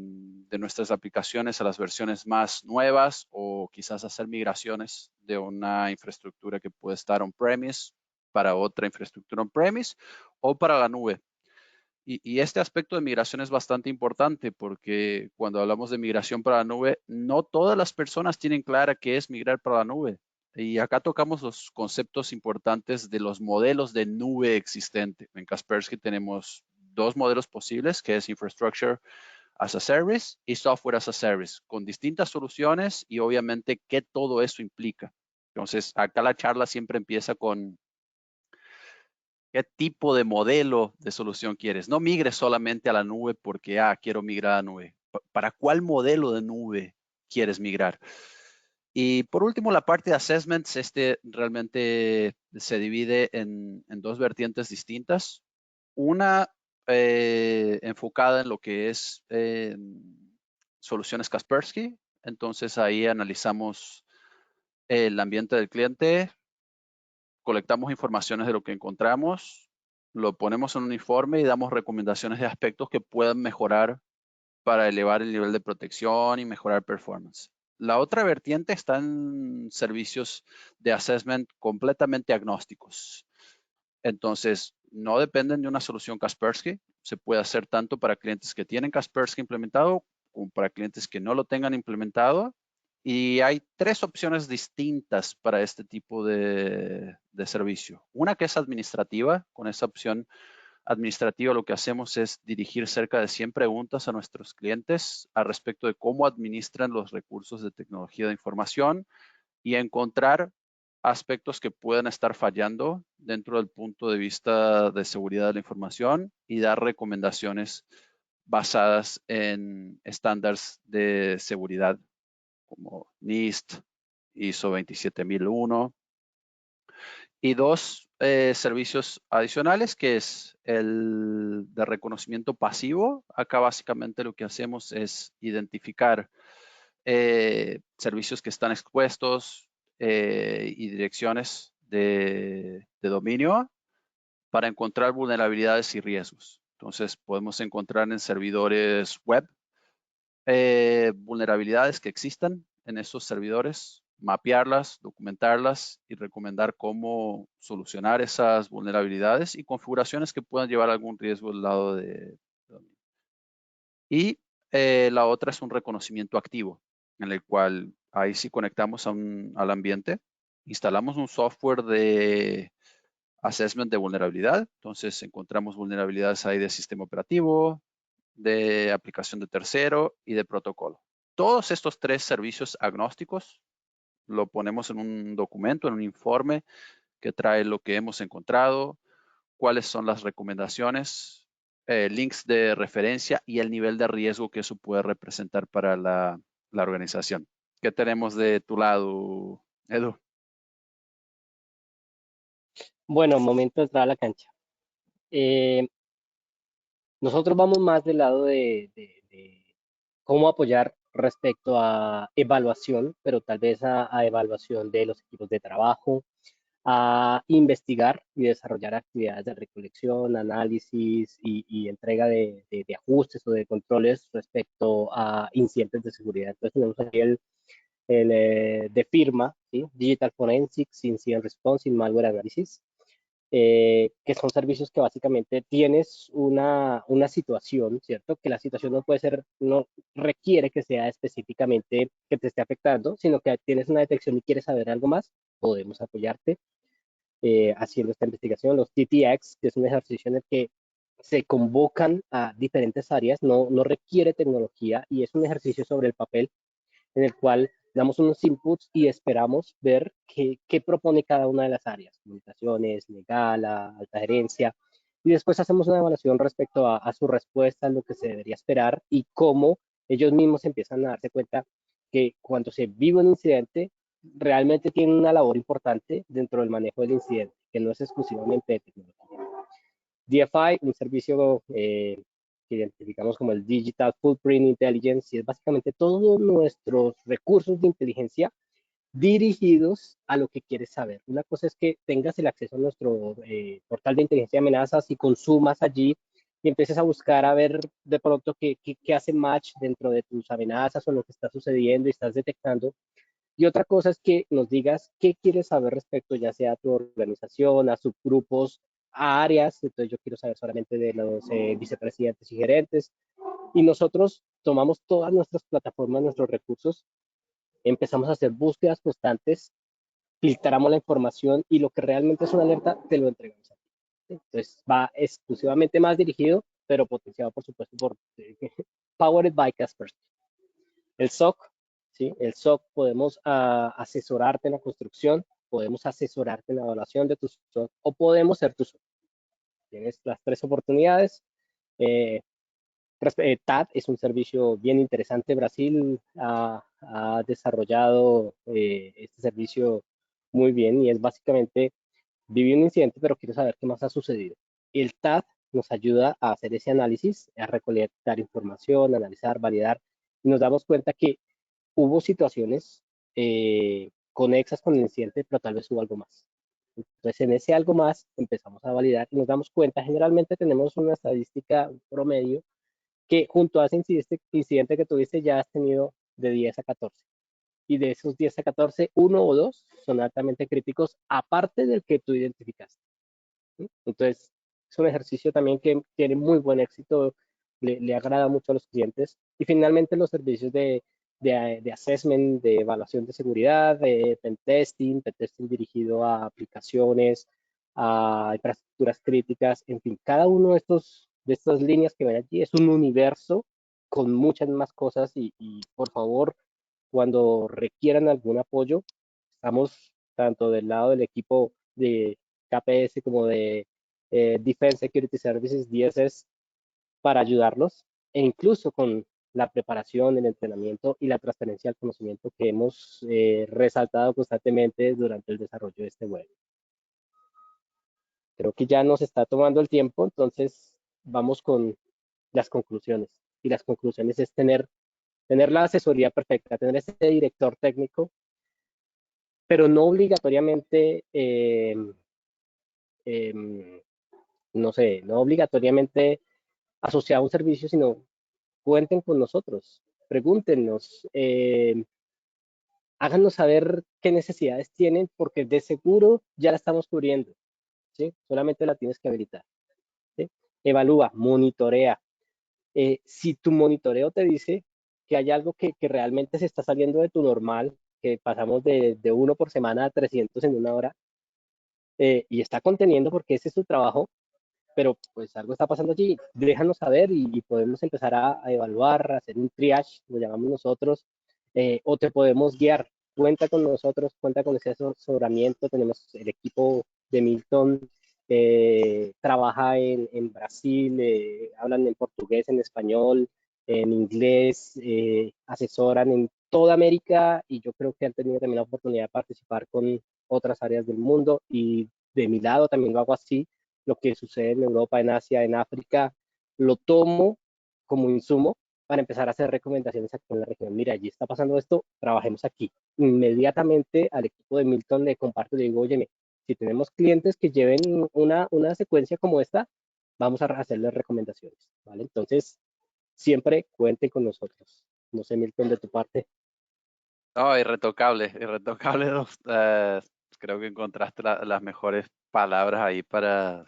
nuestras aplicaciones a las versiones más nuevas o quizás hacer migraciones de una infraestructura que puede estar on-premise para otra infraestructura on-premise o para la nube. Y este aspecto de migración es bastante importante porque cuando hablamos de migración para la nube, no todas las personas tienen clara qué es migrar para la nube. Y acá tocamos los conceptos importantes de los modelos de nube existente. En Kaspersky tenemos dos modelos posibles, que es Infrastructure as a Service y Software as a Service, con distintas soluciones y obviamente qué todo eso implica. Entonces, acá la charla siempre empieza con qué tipo de modelo de solución quieres. No migres solamente a la nube porque, quiero migrar a la nube. ¿Para cuál modelo de nube quieres migrar? Y por último, la parte de assessments, realmente se divide en dos vertientes distintas. Una enfocada en lo que es soluciones Kaspersky. Entonces ahí analizamos el ambiente del cliente, colectamos informaciones de lo que encontramos, lo ponemos en un informe y damos recomendaciones de aspectos que puedan mejorar para elevar el nivel de protección y mejorar performance. La otra vertiente está en servicios de assessment completamente agnósticos. Entonces, no dependen de una solución Kaspersky. Se puede hacer tanto para clientes que tienen Kaspersky implementado como para clientes que no lo tengan implementado. Y hay tres opciones distintas para este tipo de servicio. Una que es administrativa. Con esa opción administrativa lo que hacemos es dirigir cerca de 100 preguntas a nuestros clientes al respecto de cómo administran los recursos de tecnología de información y encontrar aspectos que puedan estar fallando dentro del punto de vista de seguridad de la información y dar recomendaciones basadas en estándares de seguridad como NIST, ISO 27001 y dos servicios adicionales que es el de reconocimiento pasivo. Acá básicamente lo que hacemos es identificar servicios que están expuestos y direcciones de dominio para encontrar vulnerabilidades y riesgos. Entonces podemos encontrar en servidores web vulnerabilidades que existan en esos servidores, mapearlas, documentarlas y recomendar cómo solucionar esas vulnerabilidades y configuraciones que puedan llevar algún riesgo del lado de dominio. Y la otra es un reconocimiento activo, en el cual Ahí sí conectamos al ambiente, instalamos un software de assessment de vulnerabilidad. Entonces encontramos vulnerabilidades ahí de sistema operativo, de aplicación de tercero y de protocolo. Todos estos tres servicios agnósticos lo ponemos en un documento, en un informe que trae lo que hemos encontrado, cuáles son las recomendaciones, links de referencia y el nivel de riesgo que eso puede representar para la organización. ¿Qué tenemos de tu lado, Edu? Bueno, momento de entrar a la cancha. Eh, Nosotros vamos más del lado de cómo apoyar respecto a evaluación, pero tal vez a evaluación de los equipos de trabajo, a investigar y desarrollar actividades de recolección, análisis y entrega de ajustes o de controles respecto a incidentes de seguridad. Entonces tenemos ahí el de firma, ¿sí? Digital Forensics, Incident Response y Malware Analysis, que son servicios que básicamente tienes una situación, ¿cierto? Que la situación no puede ser, no requiere que sea específicamente que te esté afectando, sino que tienes una detección y quieres saber algo más, podemos apoyarte haciendo esta investigación. Los TTX, que es un ejercicio en el que se convocan a diferentes áreas, no requiere tecnología y es un ejercicio sobre el papel en el cual damos unos inputs y esperamos ver qué propone cada una de las áreas, comunicaciones, legal, alta gerencia, y después hacemos una evaluación respecto a su respuesta, lo que se debería esperar y cómo ellos mismos empiezan a darse cuenta que cuando se vive un incidente, realmente tienen una labor importante dentro del manejo del incidente, que no es exclusivamente de tecnología. DFI, un servicio que identificamos como el Digital Footprint Intelligence, y es básicamente todos nuestros recursos de inteligencia dirigidos a lo que quieres saber. Una cosa es que tengas el acceso a nuestro portal de inteligencia de amenazas y consumas allí y empieces a buscar a ver de pronto qué hace match dentro de tus amenazas o lo que está sucediendo y estás detectando. Y otra cosa es que nos digas qué quieres saber respecto ya sea a tu organización, a subgrupos, a áreas. Entonces yo quiero saber solamente de los vicepresidentes y gerentes. Y nosotros tomamos todas nuestras plataformas, nuestros recursos, empezamos a hacer búsquedas constantes, filtramos la información y lo que realmente es una alerta te lo entregamos a ti. Entonces va exclusivamente más dirigido, pero potenciado por supuesto por Powered by Kaspersky. El SOC, ¿sí? El SOC podemos asesorarte en la construcción, podemos asesorarte en la evaluación de tu SOC o podemos ser tu SOC. Tienes las tres oportunidades. Eh, TAD es un servicio bien interesante. Brasil ha desarrollado este servicio muy bien y es básicamente, viví un incidente, pero quiero saber qué más ha sucedido. El TAD nos ayuda a hacer ese análisis, a recolectar información, analizar, validar, y nos damos cuenta que hubo situaciones conexas con el incidente, pero tal vez hubo algo más. Entonces, en ese algo más empezamos a validar y nos damos cuenta, generalmente tenemos una estadística un promedio que junto a ese incidente que tuviste ya has tenido de 10 a 14. Y de esos 10 a 14, uno o dos son altamente críticos, aparte del que tú identificaste. ¿Sí? Entonces, es un ejercicio también que tiene muy buen éxito, le agrada mucho a los clientes. Y finalmente los servicios de assessment, de evaluación de seguridad, de pen testing dirigido a aplicaciones, a infraestructuras críticas, en fin, cada uno de estas líneas que ven allí es un universo con muchas más cosas y por favor, cuando requieran algún apoyo, estamos tanto del lado del equipo de KPS como de Defense Security Services, DSS, para ayudarlos e incluso con la preparación, el entrenamiento y la transferencia del conocimiento que hemos resaltado constantemente durante el desarrollo de este web. Creo que ya nos está tomando el tiempo, entonces vamos con las conclusiones. Y las conclusiones es tener la asesoría perfecta, tener ese director técnico, pero no obligatoriamente no sé, no obligatoriamente asociado a un servicio, sino cuenten con nosotros, pregúntenos, háganos saber qué necesidades tienen, porque de seguro ya la estamos cubriendo, ¿sí? Solamente la tienes que habilitar, ¿sí? Evalúa, monitorea. Si tu monitoreo te dice que hay algo que realmente se está saliendo de tu normal, que pasamos de uno por semana a 300 en una hora, y está conteniendo porque ese es su trabajo, pero pues algo está pasando allí, déjanos saber y podemos empezar a evaluar, a hacer un triage, lo llamamos nosotros, o te podemos guiar. Cuenta con nosotros, cuenta con ese asesoramiento. Tenemos el equipo de Milton, trabaja en Brasil, hablan en portugués, en español, en inglés, asesoran en toda América y yo creo que han tenido también la oportunidad de participar con otras áreas del mundo y de mi lado también lo hago así. Lo que sucede en Europa, en Asia, en África, lo tomo como insumo para empezar a hacer recomendaciones aquí en la región. Mira, allí está pasando esto, trabajemos aquí. Inmediatamente al equipo de Milton le comparto y le digo, oye, si tenemos clientes que lleven una secuencia como esta, vamos a hacerles recomendaciones, ¿vale? Entonces, siempre cuente con nosotros. No sé, Milton, de tu parte. No, irretocable, irretocable. Creo que encontraste las mejores palabras ahí para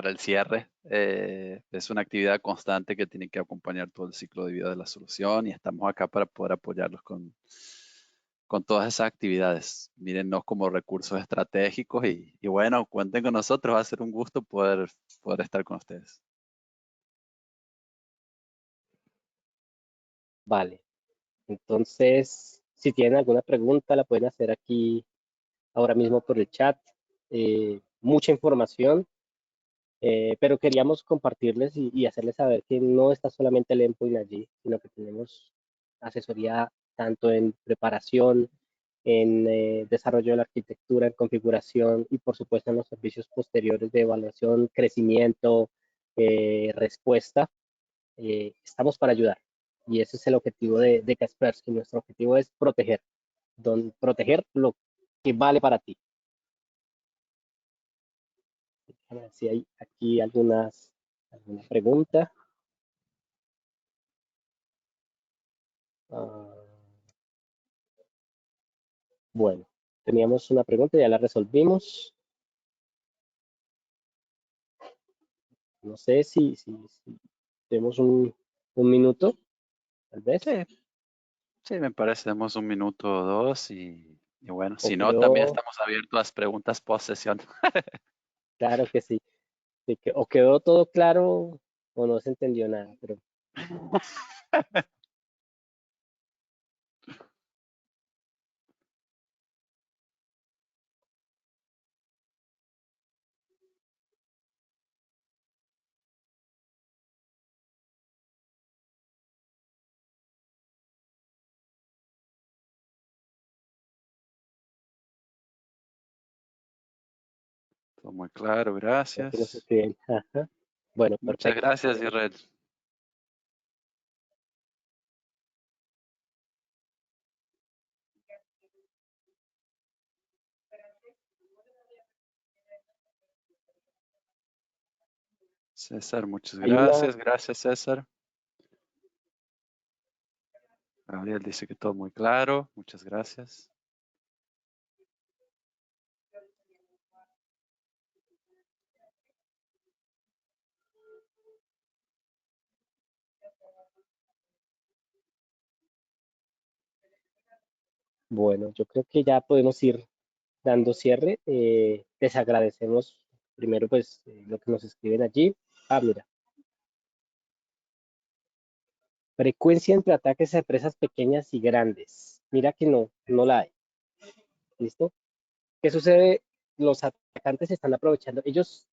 el cierre. Es una actividad constante que tiene que acompañar todo el ciclo de vida de la solución y estamos acá para poder apoyarlos con todas esas actividades. Mírennos como recursos estratégicos y bueno, cuenten con nosotros. Va a ser un gusto poder estar con ustedes. Vale. Entonces, si tienen alguna pregunta, la pueden hacer aquí ahora mismo por el chat. Mucha información, pero queríamos compartirles y hacerles saber que no está solamente el endpoint allí, sino que tenemos asesoría tanto en preparación, en desarrollo de la arquitectura, en configuración y por supuesto en los servicios posteriores de evaluación, crecimiento, respuesta. Estamos para ayudar y ese es el objetivo de Kaspersky. Nuestro objetivo es proteger, proteger lo que vale para ti. A ver si hay aquí alguna pregunta. Ah, bueno, teníamos una pregunta, ya la resolvimos. No sé si tenemos un minuto, tal vez. Sí, sí, me parece. Demos un minuto o dos y bueno, O si no, también quedó, estamos abiertos a las preguntas post sesión. claro que sí. O quedó todo claro o no se entendió nada, pero Todo muy claro, aquí nos gracias. escriben. Ajá. Bueno, Muchas perfecto. gracias, Israel. César, muchas Hay una, gracias. Gracias, César. Gabriel dice que todo muy claro. Muchas gracias. bueno, yo creo que ya podemos ir dando cierre. Les agradecemos primero pues lo que nos escriben allí. Ah, mira, frecuencia entre ataques a empresas pequeñas y grandes. Mira que no la hay. ¿Listo? ¿Qué sucede? Los atacantes se están aprovechando. Ellos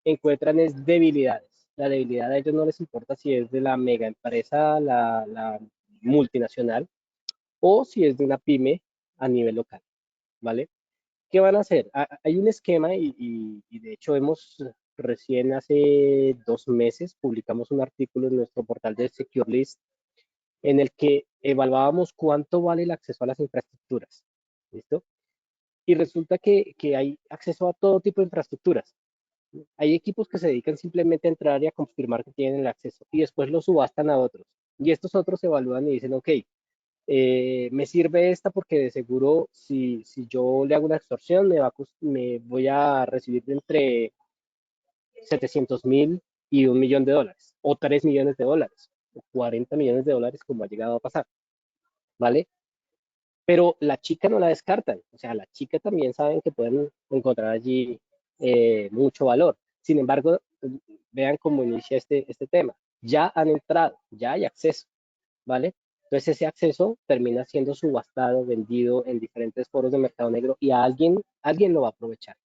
encuentran es debilidades. La debilidad a ellos no les importa si es de la mega empresa, la multinacional, o si es de una pyme a nivel local, ¿vale? ¿Qué van a hacer? Hay un esquema y de hecho recién hace 2 meses publicamos un artículo en nuestro portal de SecureList en el que evaluábamos cuánto vale el acceso a las infraestructuras. ¿Listo? Y resulta que hay acceso a todo tipo de infraestructuras. Hay equipos que se dedican simplemente a entrar y a confirmar que tienen el acceso y después lo subastan a otros. Y estos otros evalúan y dicen, ok, me sirve esta porque de seguro si yo le hago una extorsión me voy a recibir de entre 700,000 y $1,000,000 o $3,000,000 o $40,000,000 como ha llegado a pasar, ¿vale? pero la chica no la descartan, o sea, la chica también saben que pueden encontrar allí mucho valor. Sin embargo, vean cómo inicia este tema. Ya han entrado, ya hay acceso, ¿vale? Entonces ese acceso termina siendo subastado, vendido en diferentes foros de mercado negro y a alguien lo va a aprovechar.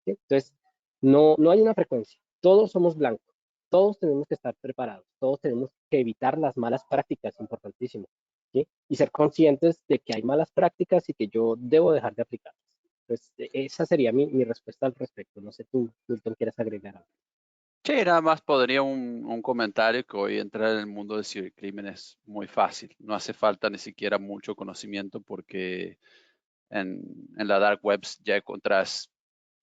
¿Sí? Entonces, no hay una frecuencia. Todos somos blancos. Todos tenemos que estar preparados. Todos tenemos que evitar las malas prácticas, importantísimo. ¿Sí? Y ser conscientes de que hay malas prácticas y que yo debo dejar de aplicarlas. Entonces, esa sería mi respuesta al respecto. No sé tú, Milton, quieres agregar algo. Sí, nada más podría un comentario que hoy entrar en el mundo del cibercrimen es muy fácil. No hace falta ni siquiera mucho conocimiento porque en, en la dark webs ya encontrás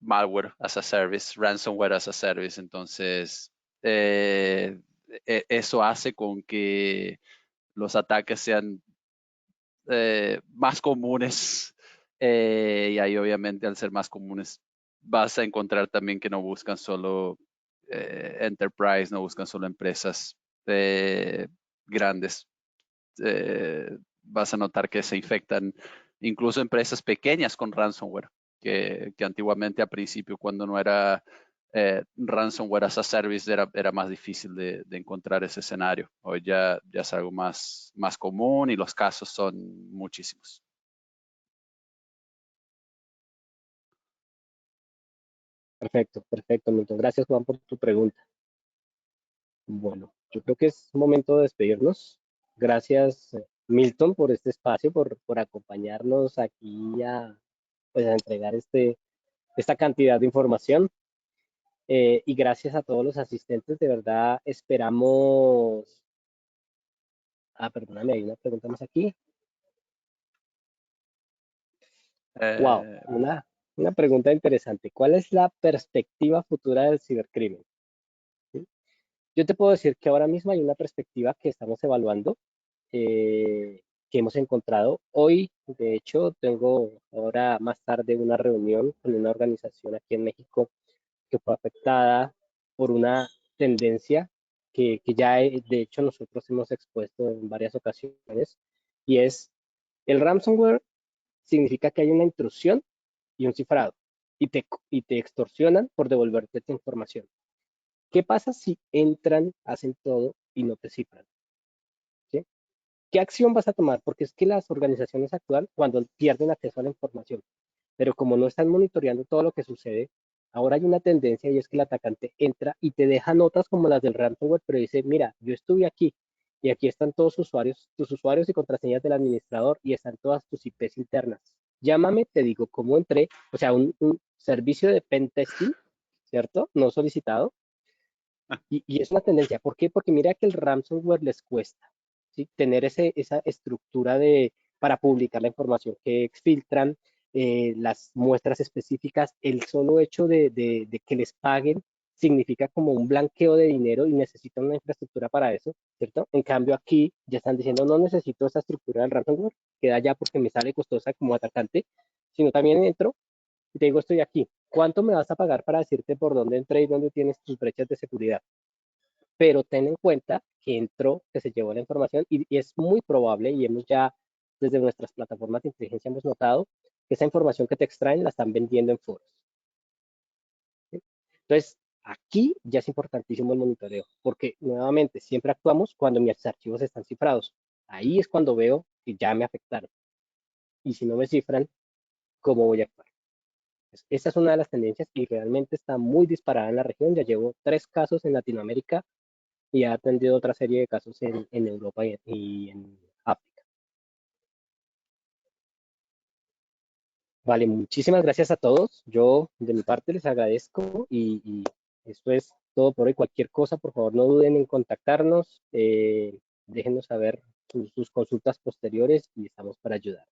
malware as a service, ransomware as a service. Entonces, eh, eso hace con que los ataques sean más comunes y ahí obviamente al ser más comunes vas a encontrar también que no buscan solo enterprise, no buscan solo empresas eh, grandes. Vas a notar que se infectan incluso empresas pequeñas con ransomware, que antiguamente a principio cuando no era ransomware as a service era más difícil de encontrar ese escenario. Hoy ya es algo más común y los casos son muchísimos. Perfecto, perfecto, Milton. Gracias, Juan, por tu pregunta. Bueno, yo creo que es momento de despedirnos. Gracias, Milton, por este espacio, por acompañarnos aquí pues, a entregar esta cantidad de información. Y gracias a todos los asistentes, de verdad esperamos. Perdóname, hay una pregunta más aquí. Wow, Eh, una pregunta interesante. ¿Cuál es la perspectiva futura del cibercrimen? ¿Sí? Yo te puedo decir que ahora mismo hay una perspectiva que estamos evaluando, que hemos encontrado. Hoy, de hecho, tengo ahora más tarde una reunión con una organización aquí en México que fue afectada por una tendencia que ya de hecho nosotros hemos expuesto en varias ocasiones, y es el ransomware significa que hay una intrusión y un cifrado y te extorsionan por devolverte tu información. ¿Qué pasa si entran, hacen todo y no te cifran? ¿Sí? ¿Qué acción vas a tomar? Porque es que las organizaciones actúan cuando pierden acceso a la información, pero como no están monitoreando todo lo que sucede, ahora hay una tendencia y es que el atacante entra y te deja notas como las del ransomware, pero dice, mira, yo estuve aquí y aquí están todos tus usuarios y contraseñas del administrador y están todas tus IPs internas. Llámame, te digo cómo entré, o sea, un servicio de pen testing, ¿cierto? No solicitado, y es una tendencia. ¿Por qué? Porque mira que el ransomware les cuesta, ¿sí? Tener esa estructura para publicar la información que exfiltran, las muestras específicas. El solo hecho de que les paguen significa como un blanqueo de dinero y necesitan una infraestructura para eso, ¿cierto? En cambio aquí ya están diciendo no necesito esa estructura del ransomware, queda ya porque me sale costosa como atacante, sino también entro y te digo estoy aquí. ¿Cuánto me vas a pagar para decirte por dónde entré y dónde tienes tus brechas de seguridad? Pero ten en cuenta que entró, que se llevó la información y es muy probable, y hemos ya desde nuestras plataformas de inteligencia hemos notado que esa información que te extraen la están vendiendo en foros. ¿Sí? Entonces, aquí ya es importantísimo el monitoreo, porque nuevamente siempre actuamos cuando mis archivos están cifrados. Ahí es cuando veo que ya me afectaron. Y si no me cifran, ¿cómo voy a actuar? Pues, esa es una de las tendencias y realmente está muy disparada en la región. Ya llevo 3 casos en Latinoamérica y ha atendido otra serie de casos en Europa y en África. Vale, muchísimas gracias a todos. Yo de mi parte les agradezco y esto es todo por hoy. Cualquier cosa, por favor, no duden en contactarnos. Déjenos saber sus consultas posteriores y estamos para ayudar.